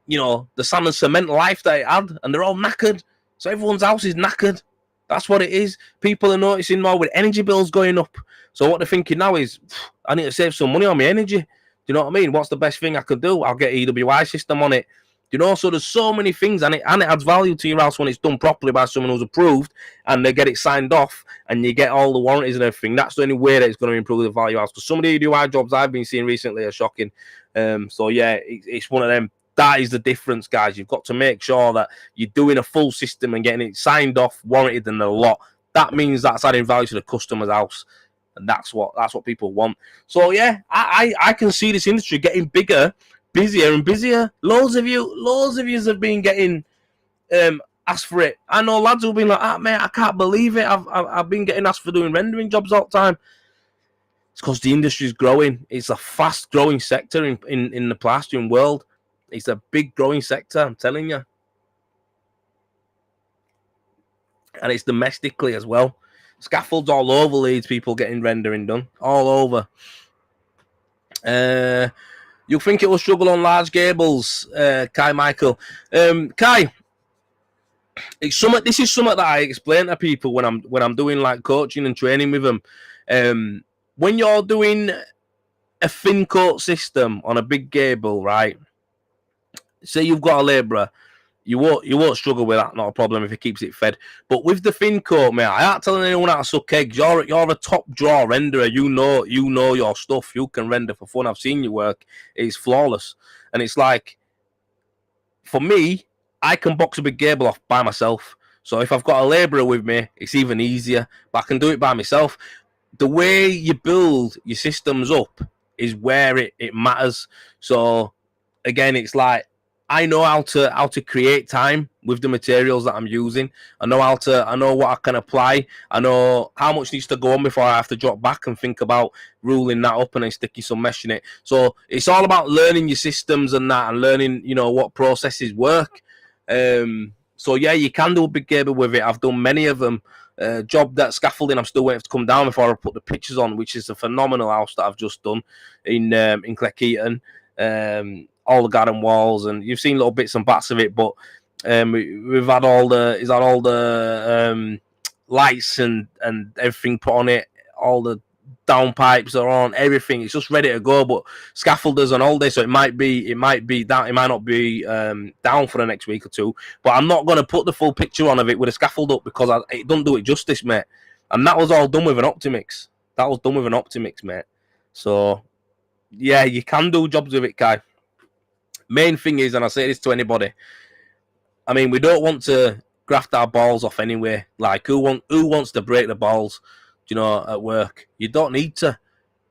the sand and cement life that it had, and they're all knackered. So everyone's house is knackered. That's what it is. People are noticing more with energy bills going up. So what they're thinking now is, I need to save some money on my energy. Do you know what I mean? What's the best thing I could do? I'll get EWI system on it. So there's so many things, and it adds value to your house when it's done properly by someone who's approved, and they get it signed off, and you get all the warranties and everything. That's the only way that it's going to improve the value of the house. Because some of the EWI jobs I've been seeing recently are shocking. So yeah, it's one of them. That is the difference, guys. You've got to make sure that you're doing a full system and getting it signed off, warranted, and a lot. that means that's adding value to the customer's house, and that's what people want. So yeah, I can see this industry getting bigger, busier and busier. Loads of you have been getting asked for it. I know lads who've been like, ah, mate, I can't believe it. I've been getting asked for doing rendering jobs all the time. It's because the industry is growing. It's a fast growing sector in the plastering world. It's a big growing sector, I'm telling you. And it's domestically as well. Scaffolds all over Leeds, people getting rendering done. All over. You'll think it will struggle on large gables, Kai Michael. Kai, this is something that I explain to people when I'm doing like coaching and training with them. When you're doing a thin coat system on a big gable, right? Say you've got a labourer, you won't struggle with that, not a problem if he keeps it fed. But with the thin coat, mate, I aren't telling anyone how to suck eggs. You're a top draw renderer. You know your stuff. You can render for fun. I've seen your work. It's flawless. And it's like, for me, I can box a big gable off by myself. So if I've got a labourer with me, it's even easier. But I can do it by myself. The way you build your systems up is where it matters. So again, it's like, I know how to create time with the materials that I'm using. I know what I can apply. I know how much needs to go on before I have to drop back and think about ruling that up and then sticking some mesh in it. So it's all about learning your systems and that, and learning, what processes work. So yeah, you can do a big gable with it. I've done many of them. Job that scaffolding, I'm still waiting to come down before I put the pictures on, which is a phenomenal house that I've just done in Cleckheaton. All the garden walls, and you've seen little bits and bats of it, but we've had all the lights and everything put on it. All the downpipes are on, everything. It's just ready to go. But scaffolders on all day, so it might be down. It might not be down for the next week or two. But I'm not going to put the full picture on of it with a scaffold up because it don't do it justice, mate. And that was all done with an Optimix. Mate. So yeah, you can do jobs with it, Kai. Main thing is, and I say this to anybody, I mean, we don't want to graft our balls off anyway. Like, who wants to break the balls, at work? You don't need to.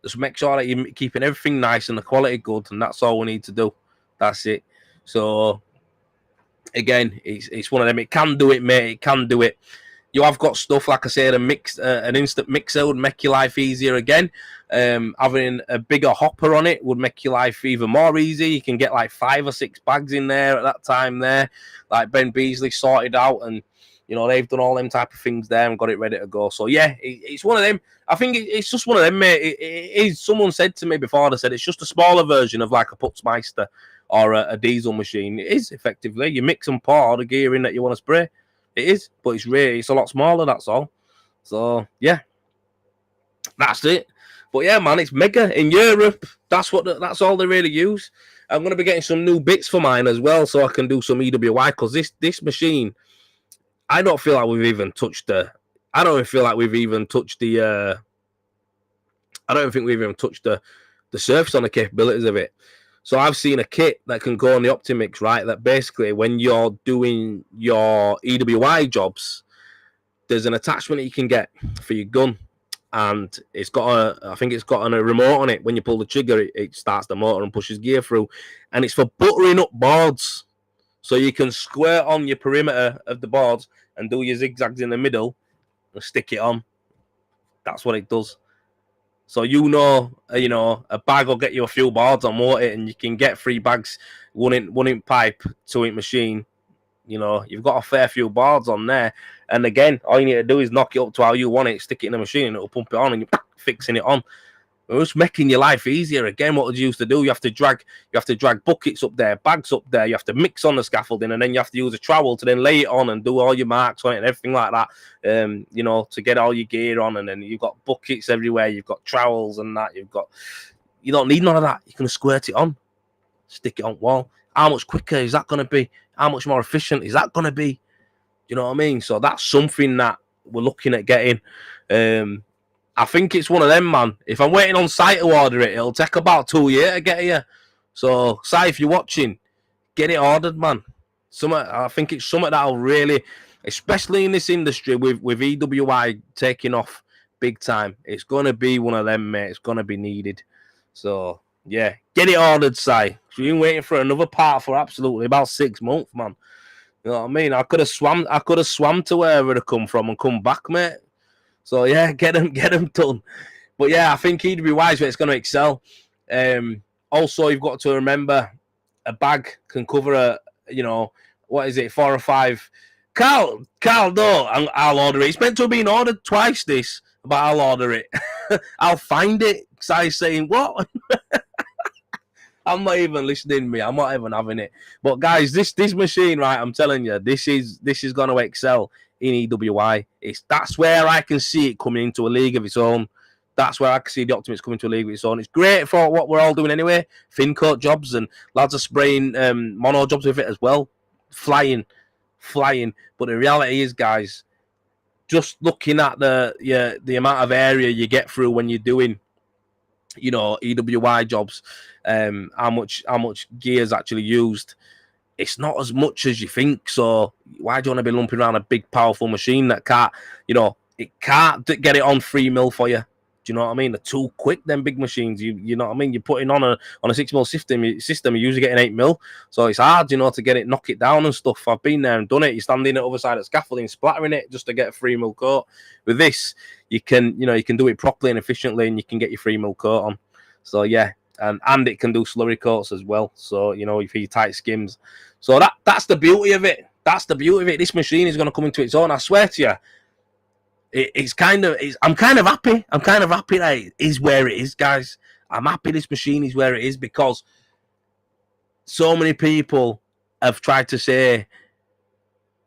Just make sure that you're keeping everything nice and the quality good, and that's all we need to do. That's it. So, again, it's one of them. It can do it, mate. It can do it. You have got stuff, like I said, an instant mixer would make your life easier again. Having a bigger hopper on it would make your life even more easy. You can get like 5 or 6 bags in there at that time there. Like Ben Beasley sorted out, and, they've done all them type of things there and got it ready to go. So, yeah, it's one of them. I think it's just one of them, mate. It is. Someone said to me before, they said it's just a smaller version of like a Putzmeister or a diesel machine. It is, effectively. You mix and pour the gear in that you want to spray. It is, but it's a lot smaller, that's all. So, yeah, that's it. But, yeah, man, it's mega. In Europe, that's all they really use. I'm going to be getting some new bits for mine as well so I can do some EWI, because this machine, I don't feel like we've even touched the surface on the capabilities of it. So I've seen a kit that can go on the Optimix, right? That basically, when you're doing your EWI jobs, there's an attachment that you can get for your gun, and it's got a remote on it. When you pull the trigger, it starts the motor and pushes gear through, and it's for buttering up boards, so you can square on your perimeter of the boards and do your zigzags in the middle and stick it on. That's what it does. So a bag will get you a few boards on water, and you can get 3 bags, 1 inch pipe, 2 inch machine. You've got a fair few boards on there. And again, all you need to do is knock it up to how you want it, stick it in the machine, and it'll pump it on, and you're fixing it on. It's just making your life easier. Again, what you used to do, you have to drag buckets up there, bags up there. You have to mix on the scaffolding, and then you have to use a trowel to then lay it on and do all your marks on it and everything like that. To get all your gear on, and then you've got buckets everywhere. You've got trowels and that. You don't need none of that. You can squirt it on, stick it on wall. How much quicker is that going to be? How much more efficient is that going to be? You know what I mean? So that's something that we're looking at getting. I think it's one of them, man. If I'm waiting on site to order it, it'll take about 2 years to get here. So, Si, if you're watching, get it ordered, man. I think it's something that'll really especially in this industry with EWI taking off big time. It's going to be one of them, mate. It's going to be needed. So, yeah, get it ordered, Si. So you've been waiting for another part for absolutely about 6 months, man. You know what I mean? I could have swam to wherever they come from and come back, mate. So, yeah, get them done. But, yeah, I think EWI is where it's going to excel. Also, you've got to remember a bag can cover what is it, 4 or 5. Carl, no, I'll order it. It's meant to have been ordered twice, this, but I'll order it. I'll find it. Because I'm saying, what? I'm not even listening, me. I'm not even having it. But, guys, this machine, right, I'm telling you, this is going to excel in EWI. That's where I can see it coming into a league of its own. That's where I can see the Optimates coming to a league of its own. It's great for what we're all doing anyway. Fin coat jobs, and lads are spraying mono jobs with it as well. Flying. But the reality is, guys, just looking at the amount of area you get through when you're doing, EWI jobs, how much gear is actually used. It's not as much as you think. So why do you want to be lumping around a big, powerful machine that can't, it can't get it on 3 mil for you? Do you know what I mean? They're too quick, them big machines. You know what I mean? You're putting on a 6 mil system, you're usually getting 8 mil. So it's hard, to get it, knock it down and stuff. I've been there and done it. You're standing at the other side of scaffolding, splattering it just to get a 3 mil coat. With this, you can do it properly and efficiently, and you can get your 3 mil coat on. So yeah, and it can do slurry coats as well. So if you tight skims. So that's the beauty of it. That's the beauty of it. This machine is going to come into its own. I swear to you. I'm kind of happy. I'm kind of happy that it is where it is, guys. I'm happy this machine is where it is because so many people have tried to say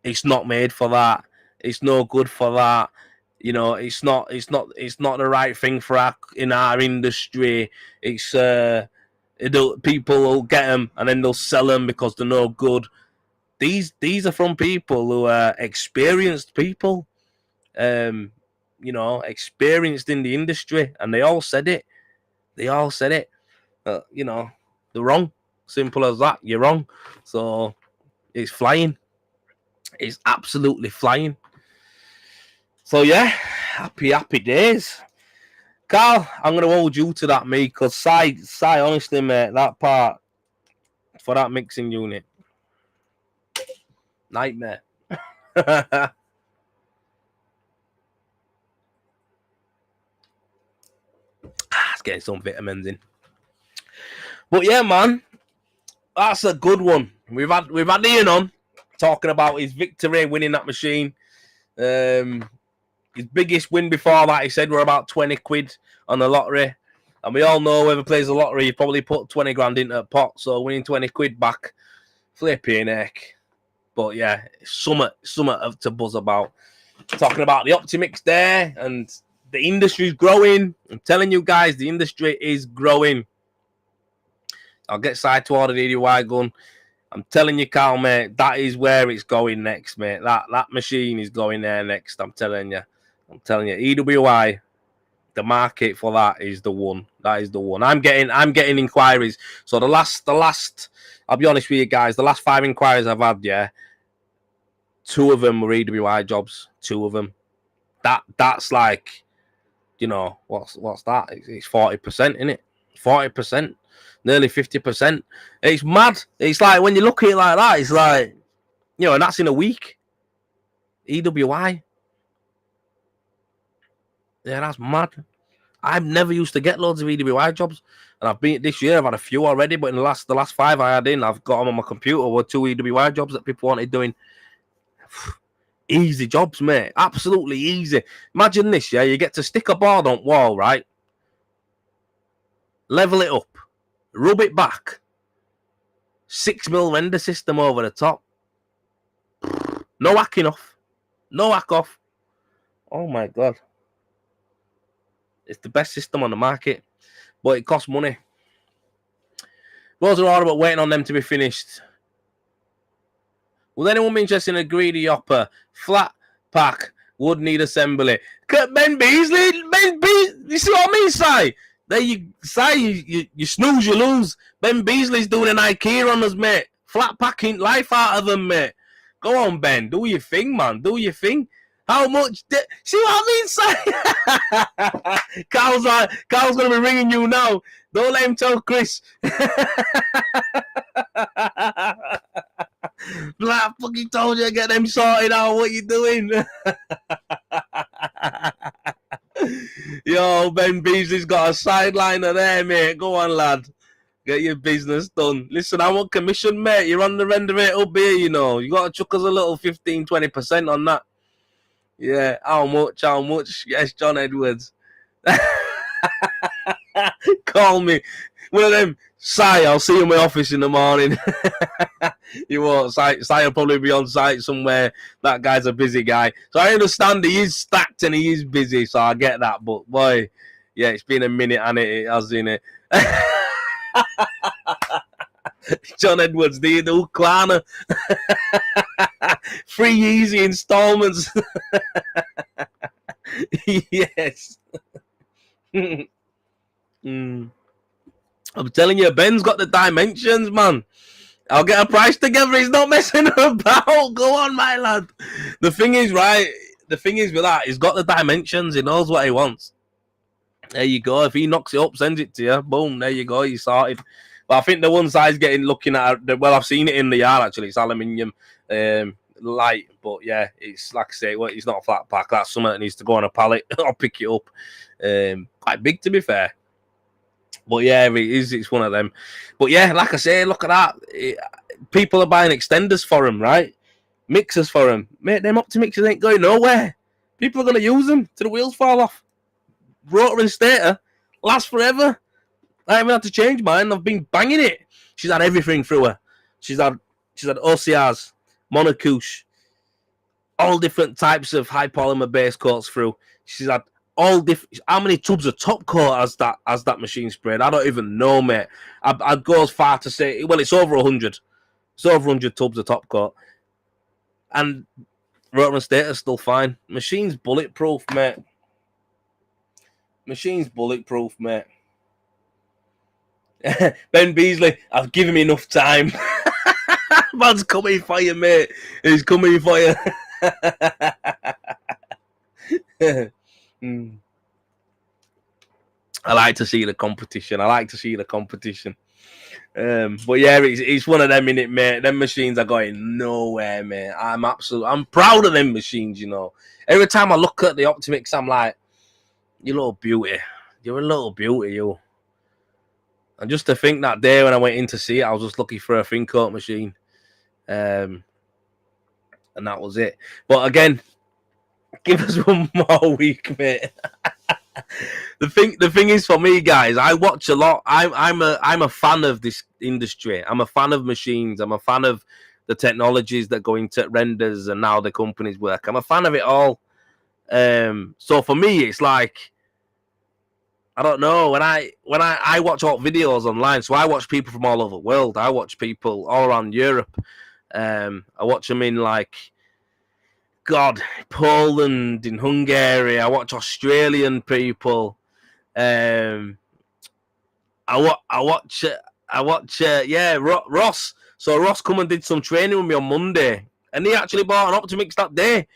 it's not made for that. It's no good for that. It's not the right thing for in our industry. It's people will get them and then they'll sell them because they're no good. These are from people who are experienced people. Experienced in the industry, and they all said it. They're wrong. Simple as that. You're wrong. So it's flying. It's absolutely flying. So yeah, happy days. Carl, I'm gonna hold you to that, me, because Si, honestly, mate, that part for that mixing unit, nightmare. Getting some vitamins in. But yeah, man, that's a good one. We've had Ian on talking about his victory, winning that machine. His biggest win before that, he said, were about 20 quid on the lottery. And we all know whoever plays the lottery, you probably put 20 grand into a pot. So winning 20 quid back, flipping heck. But yeah, something to buzz about. Talking about the Optimix there, and the industry's growing. I'm telling you guys, the industry is growing. I'll get side to order the EWI gun. I'm telling you, Carl, mate, that is where it's going next, mate. That machine is going there next. I'm telling you. EWI, the market for that is the one. That is the one. I'm getting inquiries. So the last, I'll be honest with you guys, the last 5 inquiries I've had, yeah, 2 of them were EWI jobs. 2 of them. That's like, what's that? It's 40%, isn't it? 40%, nearly 50%. It's mad. It's like when you look at it like that, it's like, and that's in a week. EWI. Yeah, that's mad. I've never used to get loads of EWI jobs, and I've been this year. I've had a few already, but in the last 5 I had in, I've got them on my computer. Were 2 EWI jobs that people wanted doing. Easy jobs, mate. Absolutely easy. Imagine this, yeah? You get to stick a board on wall, right? Level it up. Rub it back. 6 mil render system over the top. No hacking off. No hack off. Oh, my God. It's the best system on the market. But it costs money. Those are all about waiting on them to be finished. Will anyone be interested in a greedy hopper? Flat pack would need assembly. Ben Beasley, you see what I mean, Si? There you snooze, you lose. Ben Beasley's doing an IKEA on us, mate. Flat packing life out of them, mate. Go on, Ben. Do your thing, man. Do your thing. How much? See what I mean, Si? Carl's going to be ringing you now. Don't let him tell Chris. Like, I fucking told you to get them sorted out. What you doing? Yo, Ben Beasley's got a sideliner there, mate. Go on, lad. Get your business done. Listen, I want commission, mate. You're on the Rendervate up here, you know. You got to chuck us a little 15-20% on that. Yeah, how much? How much? Yes, John Edwards. Call me. One of them. Si, I'll see you in my office in the morning. You won't. Si will probably be on site somewhere. That guy's a busy guy. So I understand he is stacked and he is busy, so I get that. But boy, yeah, it's been a minute and it has, in it. John Edwards, do you do Klarna? 3 easy installments. Yes. I'm telling you, Ben's got the dimensions, man. I'll get a price together. He's not messing about. Go on, my lad. The thing is, right? The thing is with that, he's got the dimensions. He knows what he wants. There you go. If he knocks it up, sends it to you. Boom. There you go. You sorted. But I think the one side's looking at. Well, I've seen it in the yard actually. It's aluminium, light. But yeah, it's like I say. Well, it's not a flat pack. That's something that needs to go on a pallet. I'll pick it up. Quite big, to be fair. But yeah, it is. It's one of them. But yeah, like I say, look at that. People are buying extenders for them, right? Mixers for them. Mate, them Optimixers ain't going nowhere. People are going to use them till the wheels fall off. Rotor and stator last forever. I haven't had to change mine. I've been banging it. She's had everything through her. She's had OCRs, monocouche, all different types of high polymer base coats through. She's had all different. How many tubs of top coat has that machine sprayed? I don't even know, mate. I'd go as far to say, well, it's over 100. It's over 100 tubs of top coat, and rotor and stator's still fine. Machine's bulletproof, mate. Machine's bulletproof, mate. Ben Beasley, I've given me enough time. Man's coming for you, mate. He's coming for you. I like to see the competition. But yeah, it's one of them, innit, mate. Them machines are going nowhere, mate. I'm proud of them machines, you know. Every time I look at the Optimix, I'm like, you little beauty. You're a little beauty, you. And just to think that day when I went in to see it, I was just looking for a thin coat machine. And that was it. But again, give us one more week, mate. The thing is, for me, guys, I watch a lot. I'm a fan of this industry. I'm a fan of machines. I'm a fan of the technologies that go into renders and how the companies work. I'm a fan of it all. So for me, it's like, I don't know, when I watch all videos online, so I watch people from all over the world. I watch people all around Europe. I watch them in Poland, in Hungary. I watch Australian people. I watch Ross. So Ross come and did some training with me on Monday, and he actually bought an Optimix that day.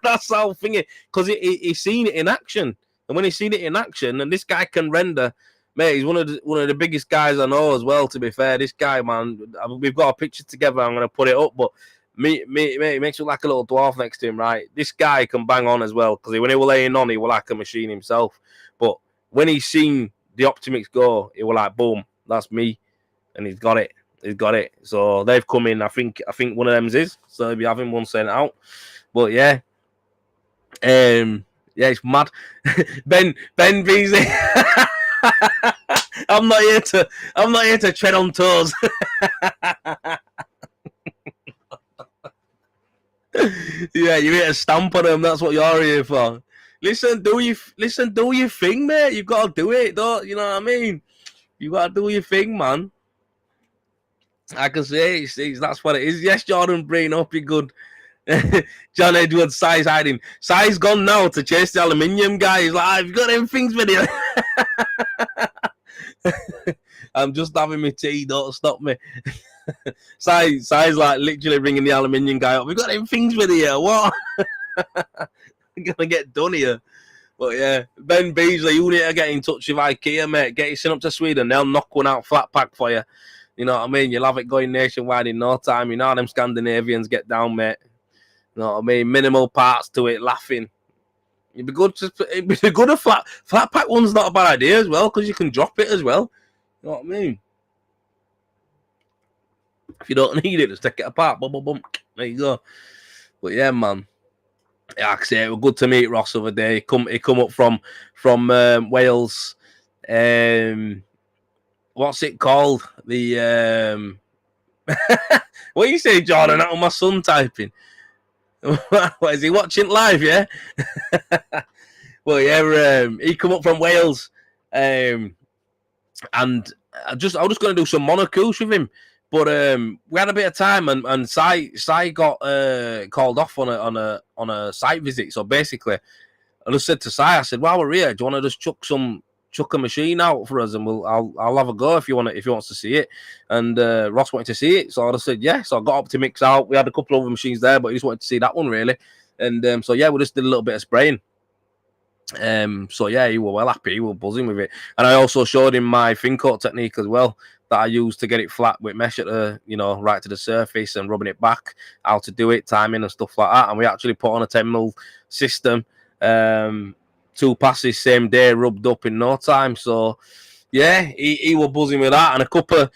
That's how thingy, because he's seen it in action. And when he's seen it in action, and this guy can render, mate, he's one of the biggest guys I know as well, to be fair. This guy, man, we've got a picture together. I'm going to put it up, but me, he makes me look like a little dwarf next to him, right? This guy can bang on as well, because when he was laying on, he was like a machine himself. But when he's seen the Optimix go, he was like, boom, that's me. And he's got it. So they've come in. I think one of them's is. So they'll be having one sent out. But yeah. Yeah, it's mad. Ben Beasley. I'm not here to tread on toes. Yeah, you're here to stamp on them. That's what you're here for. Listen, do your thing, mate. You've got to do it, don't you know what I mean? You got to do your thing, man. I can say that's what it is. Yes, Jordan, brain up, you're good. John Edwards, Si's hiding. Si's gone now to chase the aluminium guy. He's like, I've got them things video. I'm just having my tea, don't stop me. Si's like literally ringing the aluminium guy up. We've got them things with here. What? We're gonna get done here. But yeah, Ben Beasley, you need to get in touch with IKEA, mate. Get you sent up to Sweden. They'll knock one out flat pack for you. You know what I mean? You'll have it going nationwide in no time. You know how them Scandinavians get down, mate. You know what I mean? Minimal parts to it, laughing. It'd be good a flat pack one's not a bad idea as well, because you can drop it as well. You know what I mean? If you don't need it, just take it apart. Boom, boom, boom. There you go. But yeah, man. Yeah, like I say, it was good to meet Ross the other day. He come up from Wales. What's it called? The what you say, Jordan? That was my son typing. What is he watching live? Yeah. Well, yeah. He come up from Wales, and I was just going to do some monocouche with him. But we had a bit of time, and Sai got called off on a site visit. So basically, I just said to Sai, I said, "While we're here, do you want to just chuck a machine out for us, and I'll have a go if he wants to see it." And Ross wanted to see it, so I just said yeah. So I got up to mix out. We had a couple of other machines there, but he just wanted to see that one really. And so yeah, we just did a little bit of spraying. So yeah, he was well happy. He was buzzing with it, and I also showed him my fin coat technique as well, that I use to get it flat with mesh at the, right to the surface and rubbing it back, how to do it, timing and stuff like that. And we actually put on a 10mm system, 2 passes same day, rubbed up in no time. So yeah, he was buzzing with that. And a couple of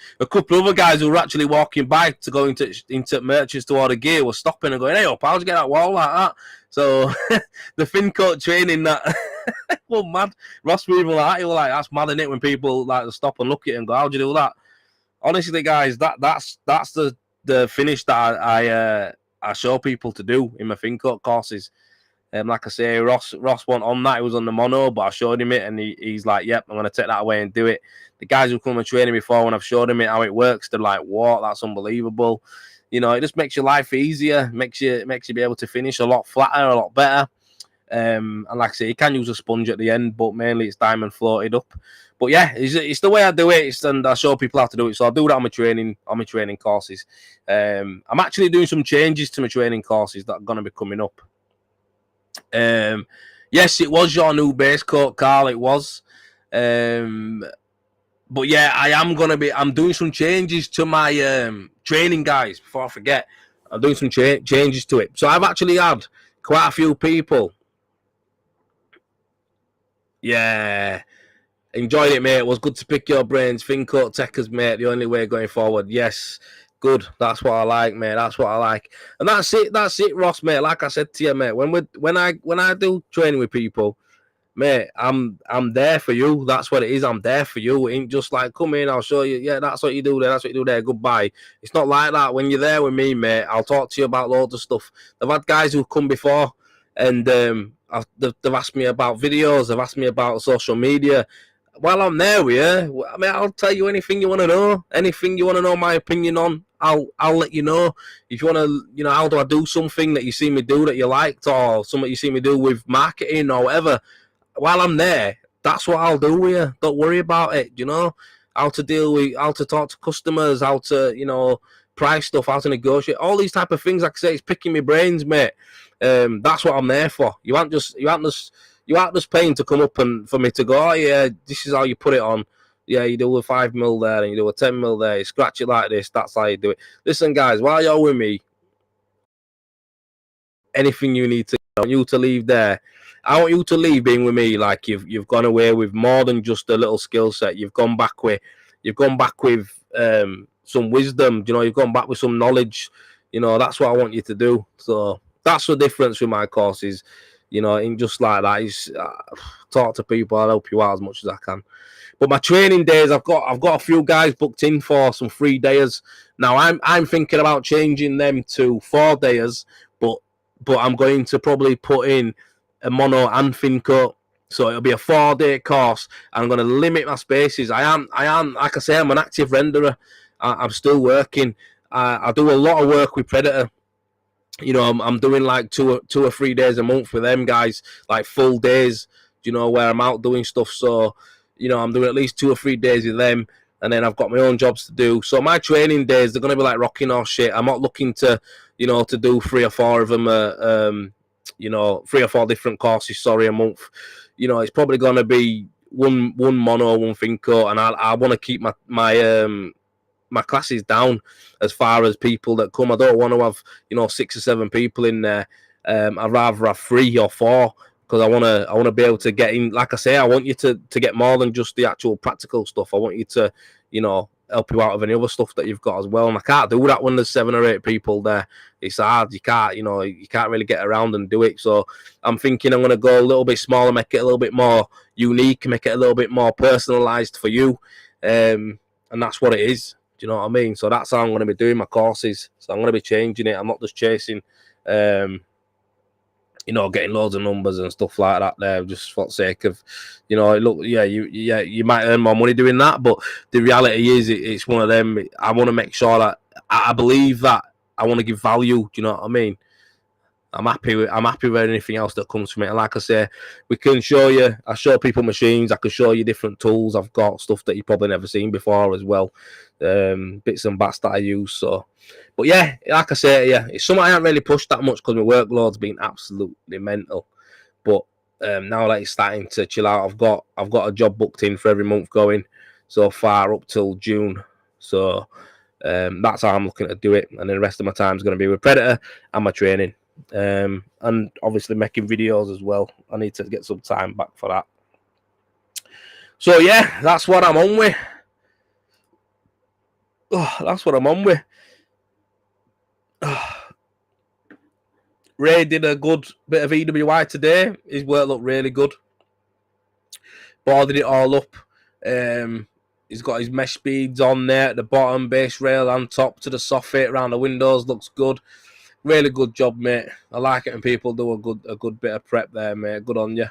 other guys who were actually walking by to go into merchants to order gear were stopping and going, "Hey up, how'd you get that wall like that?" So the fin coat training that well mad. Ross was even like, he was like, "That's mad, isn't it?" When people like to stop and look at it and go, "How'd you do that?" Honestly, guys, that's the finish that I show people to do in my fin coat courses. Like I say, Ross wasn't on that. He was on the mono, but I showed him it, and he's like, "Yep, I'm going to take that away and do it." The guys who come and training before, when I've showed him how it works, they're like, "What? That's unbelievable." It just makes your life easier, makes you be able to finish a lot flatter, a lot better. And like I say, you can use a sponge at the end, but mainly it's diamond floated up. But yeah, it's the way I do it, and I show people how to do it. So I do that on my training courses. I'm actually doing some changes to my training courses that are going to be coming up. Yes, it was your new base coat, Carl. It was. But yeah, I'm doing some changes to my training, guys. Before I forget, I'm doing some changes to it. So I've actually had quite a few people. Yeah. Enjoyed it, mate. It was good to pick your brains. Fin coat techers, mate. The only way going forward. Yes. Good. That's what I like, mate. That's what I like. And that's it, Ross, mate. Like I said to you, mate, when I do training with people, mate, I'm there for you. That's what it is. I'm there for you. It ain't just like, come in, I'll show you. Yeah, that's what you do there. That's what you do there. Goodbye. It's not like that. When you're there with me, mate, I'll talk to you about loads of stuff. I've had guys who've come before, and they've asked me about videos. They've asked me about social media. While I'm there with you, I mean, I'll tell you anything you want to know. Anything you want to know my opinion on, I'll let you know. If you want to, how do I do something that you see me do that you liked, or something you see me do with marketing or whatever, while I'm there, that's what I'll do with you. Don't worry about it, how to talk to customers, how to, price stuff, how to negotiate, all these type of things. Like I say, it's picking my brains, mate. That's what I'm there for. You aren't just paying to come up and for me to go, "Oh yeah, this is how you put it on. Yeah, you do a 5mm there and you do a 10mm there. You scratch it like this. That's how you do it." Listen, guys, while you're with me, anything you need to, I want you to leave there. I want you to leave being with me like you've gone away with more than just a little skill set. You've gone back with some wisdom. You've gone back with some knowledge. That's what I want you to do. So that's the difference with my courses. In just like that, is talk to people. I'll help you out as much as I can. But my training days, I've got a few guys booked in for some 3 days. Now I'm thinking about changing them to 4 days, but I'm going to probably put in a mono and fin coat. So it'll be a 4-day course. I'm going to limit my spaces. I am like I say, I'm an active renderer. I'm still working. I do a lot of work with Predator. I'm doing like two or 3 days a month with them guys, like full days, where I'm out doing stuff. So, I'm doing at least 2 or 3 days with them. and then I've got my own jobs to do. So my training days, they're going to be like rocking horse shit. I'm not looking to, you know, to do 3 or 4 of them, you know, 3 or 4 different courses, a month. You know, it's probably going to be one mono, one finco, and I want to keep my classes down as far as people that come. I don't want to have, you know, 6 or 7 people in there. I'd rather have 3 or 4 because I want to be able to get in. Like I say, I want you to get more than just the actual practical stuff. I want you to, you know, help you out with any other stuff that you've got as well. And I can't do that when there's 7 or 8 people there. It's hard. You can't, you know, you can't really get around and do it. So I'm thinking I'm going to go a little bit smaller, make it a little bit more unique, make it a little bit more personalized for you. And that's what it is. Do you know what I mean? So that's how I'm going to be doing my courses. So I'm going to be changing it. I'm not just chasing, you know, getting loads of numbers and stuff like that there just for the sake of, you know, look, you might earn more money doing that, but the reality is it's one of them. I want to make sure that I believe that I want to give value. Do you know what I mean? I'm happy with anything else that comes from it. And like I say, we can show you. I show people machines. I can show you different tools. I've got stuff that you've probably never seen before as well. Bits and bats that I use. So, but yeah, like I say, yeah, it's something I haven't really pushed that much because my workload's been absolutely mental. But now that it's starting to chill out, I've got a job booked in for every month going so far up till June. So that's how I'm looking to do it. And then the rest of my time is going to be with Predator and my training. And obviously making videos as well. I need to get some time back for that. So yeah, that's what I'm on with. That's what I'm on with. Ray did a good bit of EWI today. His work looked really good. Boarded it all up. He's got his mesh beads on there at the bottom, base rail and top to the soffit around the windows. Looks good. Really good job, mate. I like it when people do a good bit of prep there, mate. Good on you.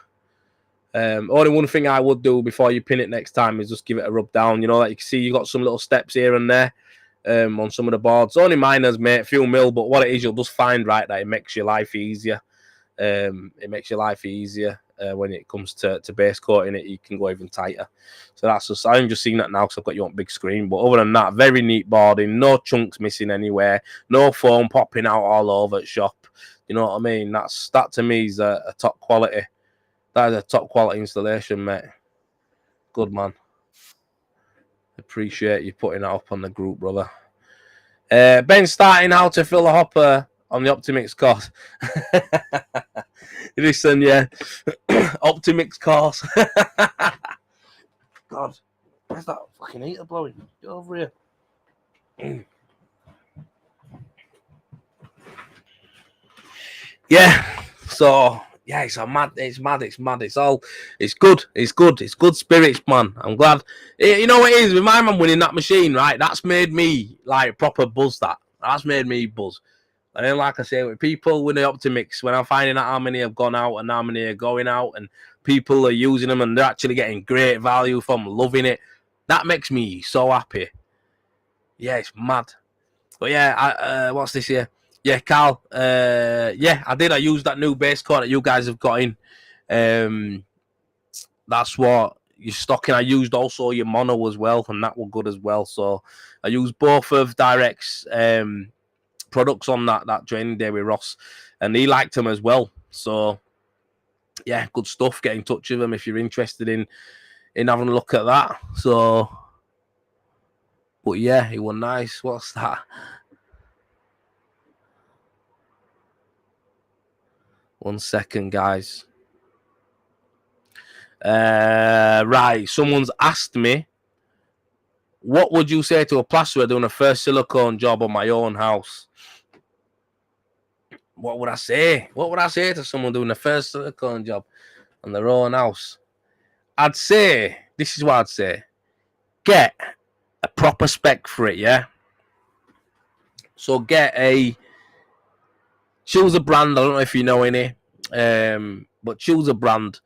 Only one thing I would do before you pin it next time is just give it a rub down. You know, like you can see, you got some little steps here and there on some of the boards. Only minors, mate. A few mil, but what it is, you'll just find right that it makes your life easier. It makes your life easier when it comes to base coating it. You can go even tighter. So that's just, I'm just seeing that now because I've got you on big screen. But other than that, very neat boarding. No chunks missing anywhere. No foam popping out all over the shop. You know what I mean? That to me is a top quality. That is a top quality installation, mate. Good, man. Appreciate you putting that up on the group, brother. Ben starting how to fill a hopper on the Optimix course. Listen, yeah. Optimix course. God, where's that fucking heater blowing? Get over here. Yeah, so yeah, it's mad. It's good. It's good spirits, man. I'm glad. You know what it is with my man winning that machine, right? That's made me like proper buzz. That's made me buzz. And then, like I say, with people with the Optimix, when I'm finding out how many have gone out and how many are going out, and people are using them and they're actually getting great value from loving it, that makes me so happy. Yeah, it's mad. But yeah, what's this here? Yeah, Carl. Yeah, I did. I used that new base coat that you guys have got in. That's what you're stocking. I used also your mono as well, and that was good as well. So I used both of Direct's products on that training day with Ross, and he liked them as well. So yeah, good stuff. Get in touch with him if you're interested in having a look at that. So, but yeah, it was nice. What's that? One second, guys. Right, someone's asked me, what would you say to a plasterer doing a first silicone job on my own house? What would I say? What would I say to someone doing a first silicone job on their own house? I'd say, this is what I'd say. Get a proper spec for it, yeah? So choose a brand. I don't know if you know any, but choose a brand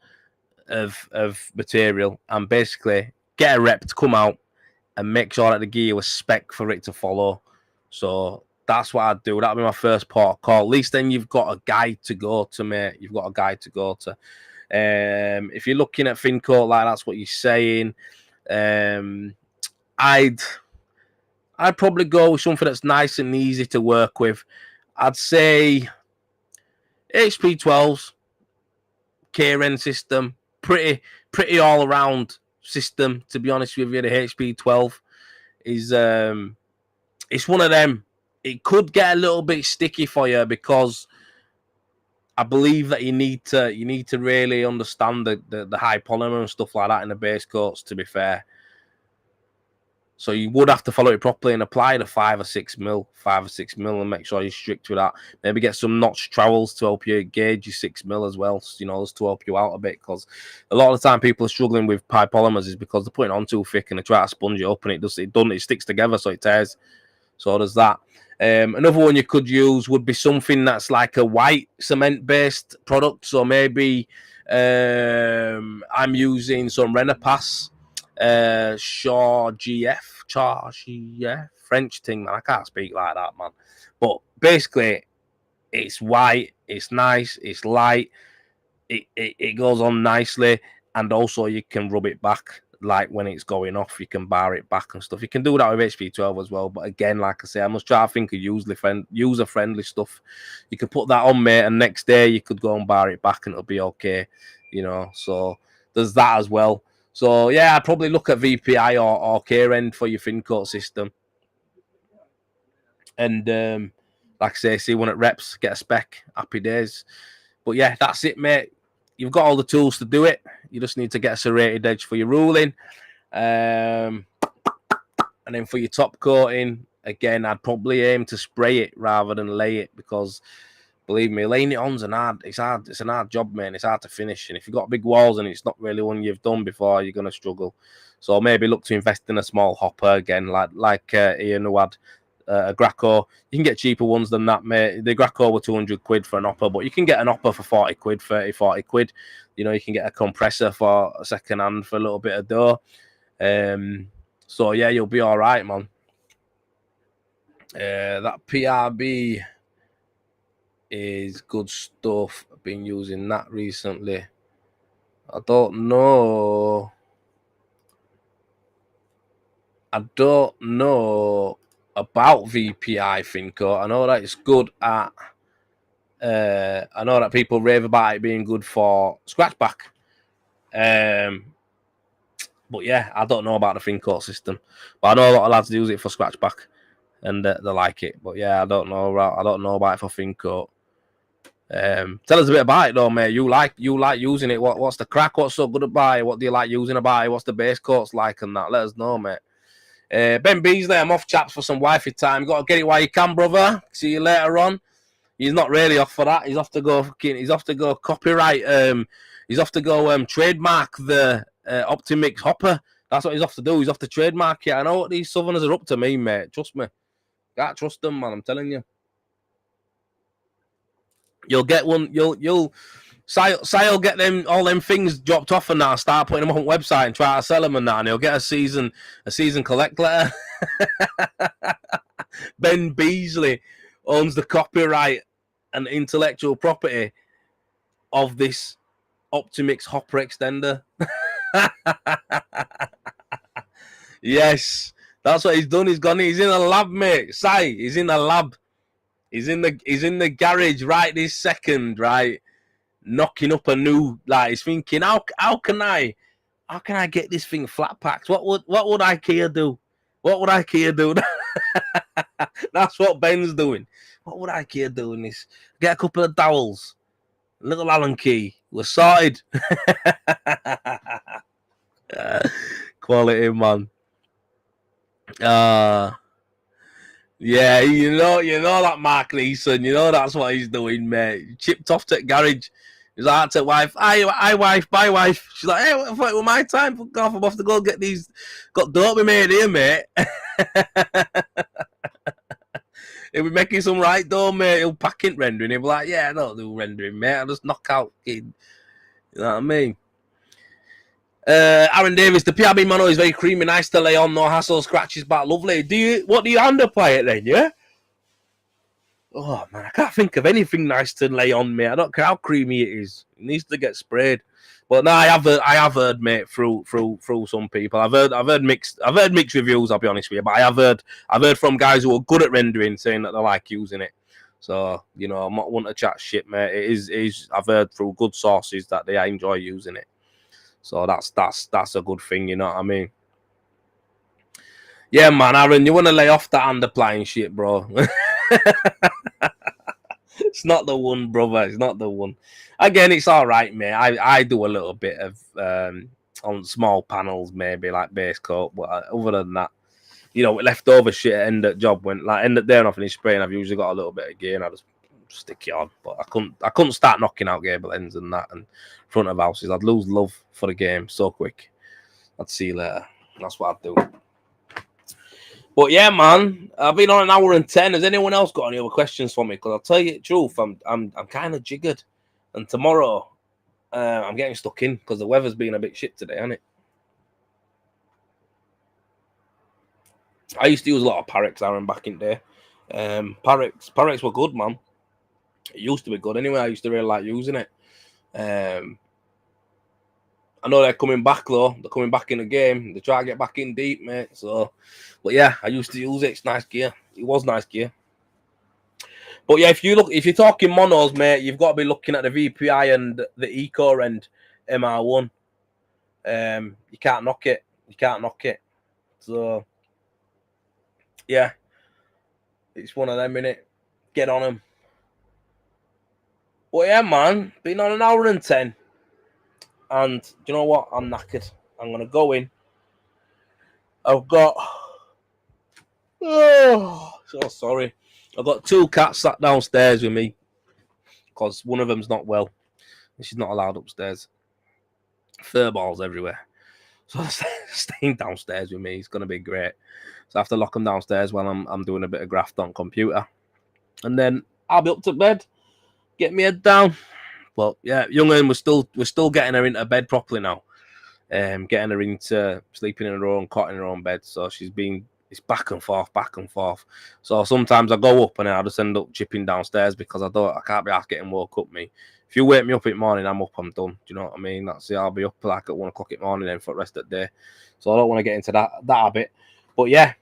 of material and basically get a rep to come out and make sure that the gear was spec for it to follow. So that's what I'd do. That'd be my first port of call. At least then you've got a guide to go to, mate. You've got a guide to go to. If you're looking at Fincoat, like that's what you're saying. I'd probably go with something that's nice and easy to work with. I'd say HP12's Karen system, pretty all around system. To be honest with you, the HP12 is it's one of them. It could get a little bit sticky for you because I believe that you need to really understand the high polymer and stuff like that in the base coats, to be fair. So you would have to follow it properly and apply the 5 or 6 mil, and make sure you're strict with that. Maybe get some notch trowels to help you gauge your 6 mil as well, just to help you out a bit. Because a lot of the time people are struggling with high polymers is because they're putting it on too thick and they try to sponge it up and it sticks together, so it tears. So there's that. Another one you could use would be something that's like a white cement-based product. So maybe I'm using some Rendervate Shaw GF French thing, man. I can't speak like that, man. But basically, it's white, it's nice, it's light, it goes on nicely, and also you can rub it back. Like when it's going off, you can bar it back and stuff. You can do that with HP12 as well. But again, like I say, I must try to think of user-friendly stuff. You can put that on, mate, and next day you could go and bar it back and it'll be okay. So there's that as well. So yeah, I'd probably look at VPI or K-Rend for your fin coat system. And like I say, see one at reps, get a spec, happy days. But yeah, that's it, mate. You've got all the tools to do it. You just need to get a serrated edge for your ruling. And then for your top coating, again, I'd probably aim to spray it rather than lay it because, believe me, laying it on's it's hard. It's an hard job, man. It's hard to finish. And if you've got big walls and it's not really one you've done before, you're going to struggle. So maybe look to invest in a small hopper again, like Ian who had a Graco. You can get cheaper ones than that, mate. The Graco were 200 quid for an hopper, but you can get an hopper for 40 quid, 30, 40 quid. You can get a compressor for a second hand for a little bit of dough. So yeah, you'll be all right, man. That PRB is good stuff. I've been using that recently. I don't know about VPI Finco. I know that it's good at I know that people rave about it being good for scratchback. But yeah, I don't know about the Finco system. But I know a lot of lads use it for scratchback and they like it. But yeah, I don't know about it for Finco. Tell us a bit about it though, mate. You like using it. What's the crack? What's so good about it? What do you like using about it? What's the base coats like and that? Let us know, mate. Ben Beasley, I'm off, chaps, for some wifey time. Got to get it while you can, brother. See you later on. He's not really off for that. He's off to go copyright. He's off to go trademark the Optimix hopper. That's what he's off to do. He's off to trademark it. I know what these Southerners are up to, me, mate. Trust me. Can't trust them, man. I'm telling you. You'll get one. You'll I'll get all them things dropped off and that. I'll start putting them on the website and try to sell them and that. And he'll get a season collect letter. Ben Beasley owns the copyright and intellectual property of this Optimix hopper extender. Yes, that's what he's done. He's in a lab, mate. He's in a lab. He's in the garage right this second, right? Knocking up a new, like, he's thinking, how can I get this thing flat packed? What would IKEA do? What would IKEA do? That's what Ben's doing. What would IKEA do in this? Get a couple of dowels, a little Allen key. We're sorted. Quality, man. Yeah, you know that Mark Neeson. That's what he's doing, mate. Chipped off to the garage. He's like to wife, hi wife, bye wife. She's like, hey, what was my time? Fuck off, I'm off to go get these. Got dope made here, mate. He'll be making some right dough, mate. He'll pack in rendering. He'll be like, yeah, I don't do rendering, mate. I just knock out, kid. You know what I mean? Aaron Davis, the PRB mono is very creamy, nice to lay on, no hassle, scratches back, lovely. What do you underplay it then, yeah? Oh man, I can't think of anything nice to lay on, mate. I don't care how creamy it is. It needs to get sprayed. But no, I have heard, mate, through some people. I've heard mixed reviews. I'll be honest with you, but I've heard from guys who are good at rendering saying that they like using it. So you know, I'm not one to chat shit, mate. It is. I've heard through good sources that they enjoy using it. So that's a good thing, you know what I mean? Yeah, man, Aaron, you want to lay off that underplying shit, bro? It's not the one, brother. It's not the one. Again, it's all right, mate. I do a little bit of on small panels, maybe like base coat, but other than that, you know, leftover shit at end of job when like end of day and I finish spraying, I've usually got a little bit of gear and I just stick it on. But I couldn't start knocking out gable ends and that and front of houses. I'd lose love for the game so quick. I'd see you later. That's what I'd do. But yeah, man, I've been on 1 hour and 10. Has anyone else got any other questions for me? Because I'll tell you the truth, I'm kind of jiggered. And tomorrow, I'm getting stuck in because the weather's been a bit shit today, hasn't it? I used to use a lot of Parex, Aaron, back in the day. Parex were good, man. It used to be good anyway. I used to really like using it. I know they're coming back though. They're coming back in the game. They try to get back in deep, mate. So, but yeah, I used to use it. It's nice gear. It was nice gear. But yeah, if you're talking monos, mate, you've got to be looking at the VPI and the Eco and MR1. You can't knock it. You can't knock it. So yeah, it's one of them, innit? Get on them. But yeah, man, been on 1 hour and 10. And do you know what? I'm knackered. I'm going to go in. I've got... Oh, so sorry. I've got 2 cats sat downstairs with me. Because one of them's not well. And she's not allowed upstairs. Fur balls everywhere. So staying downstairs with me is going to be great. So I have to lock them downstairs while I'm doing a bit of graft on computer. And then I'll be up to bed. Get my head down. But yeah, young'un, we're still getting her into bed properly now. Getting her into sleeping in her own cot in her own bed. So it's back and forth. So sometimes I go up and I just end up chipping downstairs because I can't be asked getting woke up. Me, if you wake me up in the morning, I'm up, I'm done. Do you know what I mean? That's it. I'll be up like at 1 o'clock in the morning then for the rest of the day. So I don't want to get into that habit. But yeah,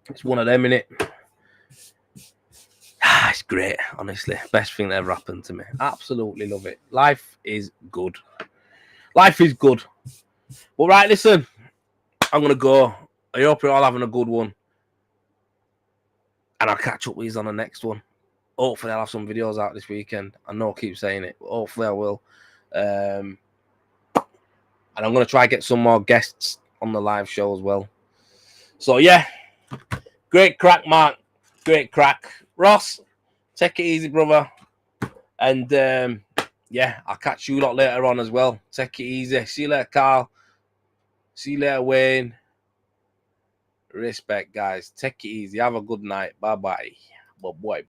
it's one of them, innit? It's great, honestly. Best thing that ever happened to me. Absolutely love it. Life is good. Life is good. Well, right, listen. I'm going to go. I hope you're all having a good one. And I'll catch up with you on the next one. Hopefully, I'll have some videos out this weekend. I know I keep saying it, but hopefully I will. And I'm going to try and get some more guests on the live show as well. So, yeah. Great crack, Mark. Great crack. Ross, take it easy, brother. And, yeah, I'll catch you a lot later on as well. Take it easy. See you later, Carl. See you later, Wayne. Respect, guys. Take it easy. Have a good night. Bye-bye. Bye-bye.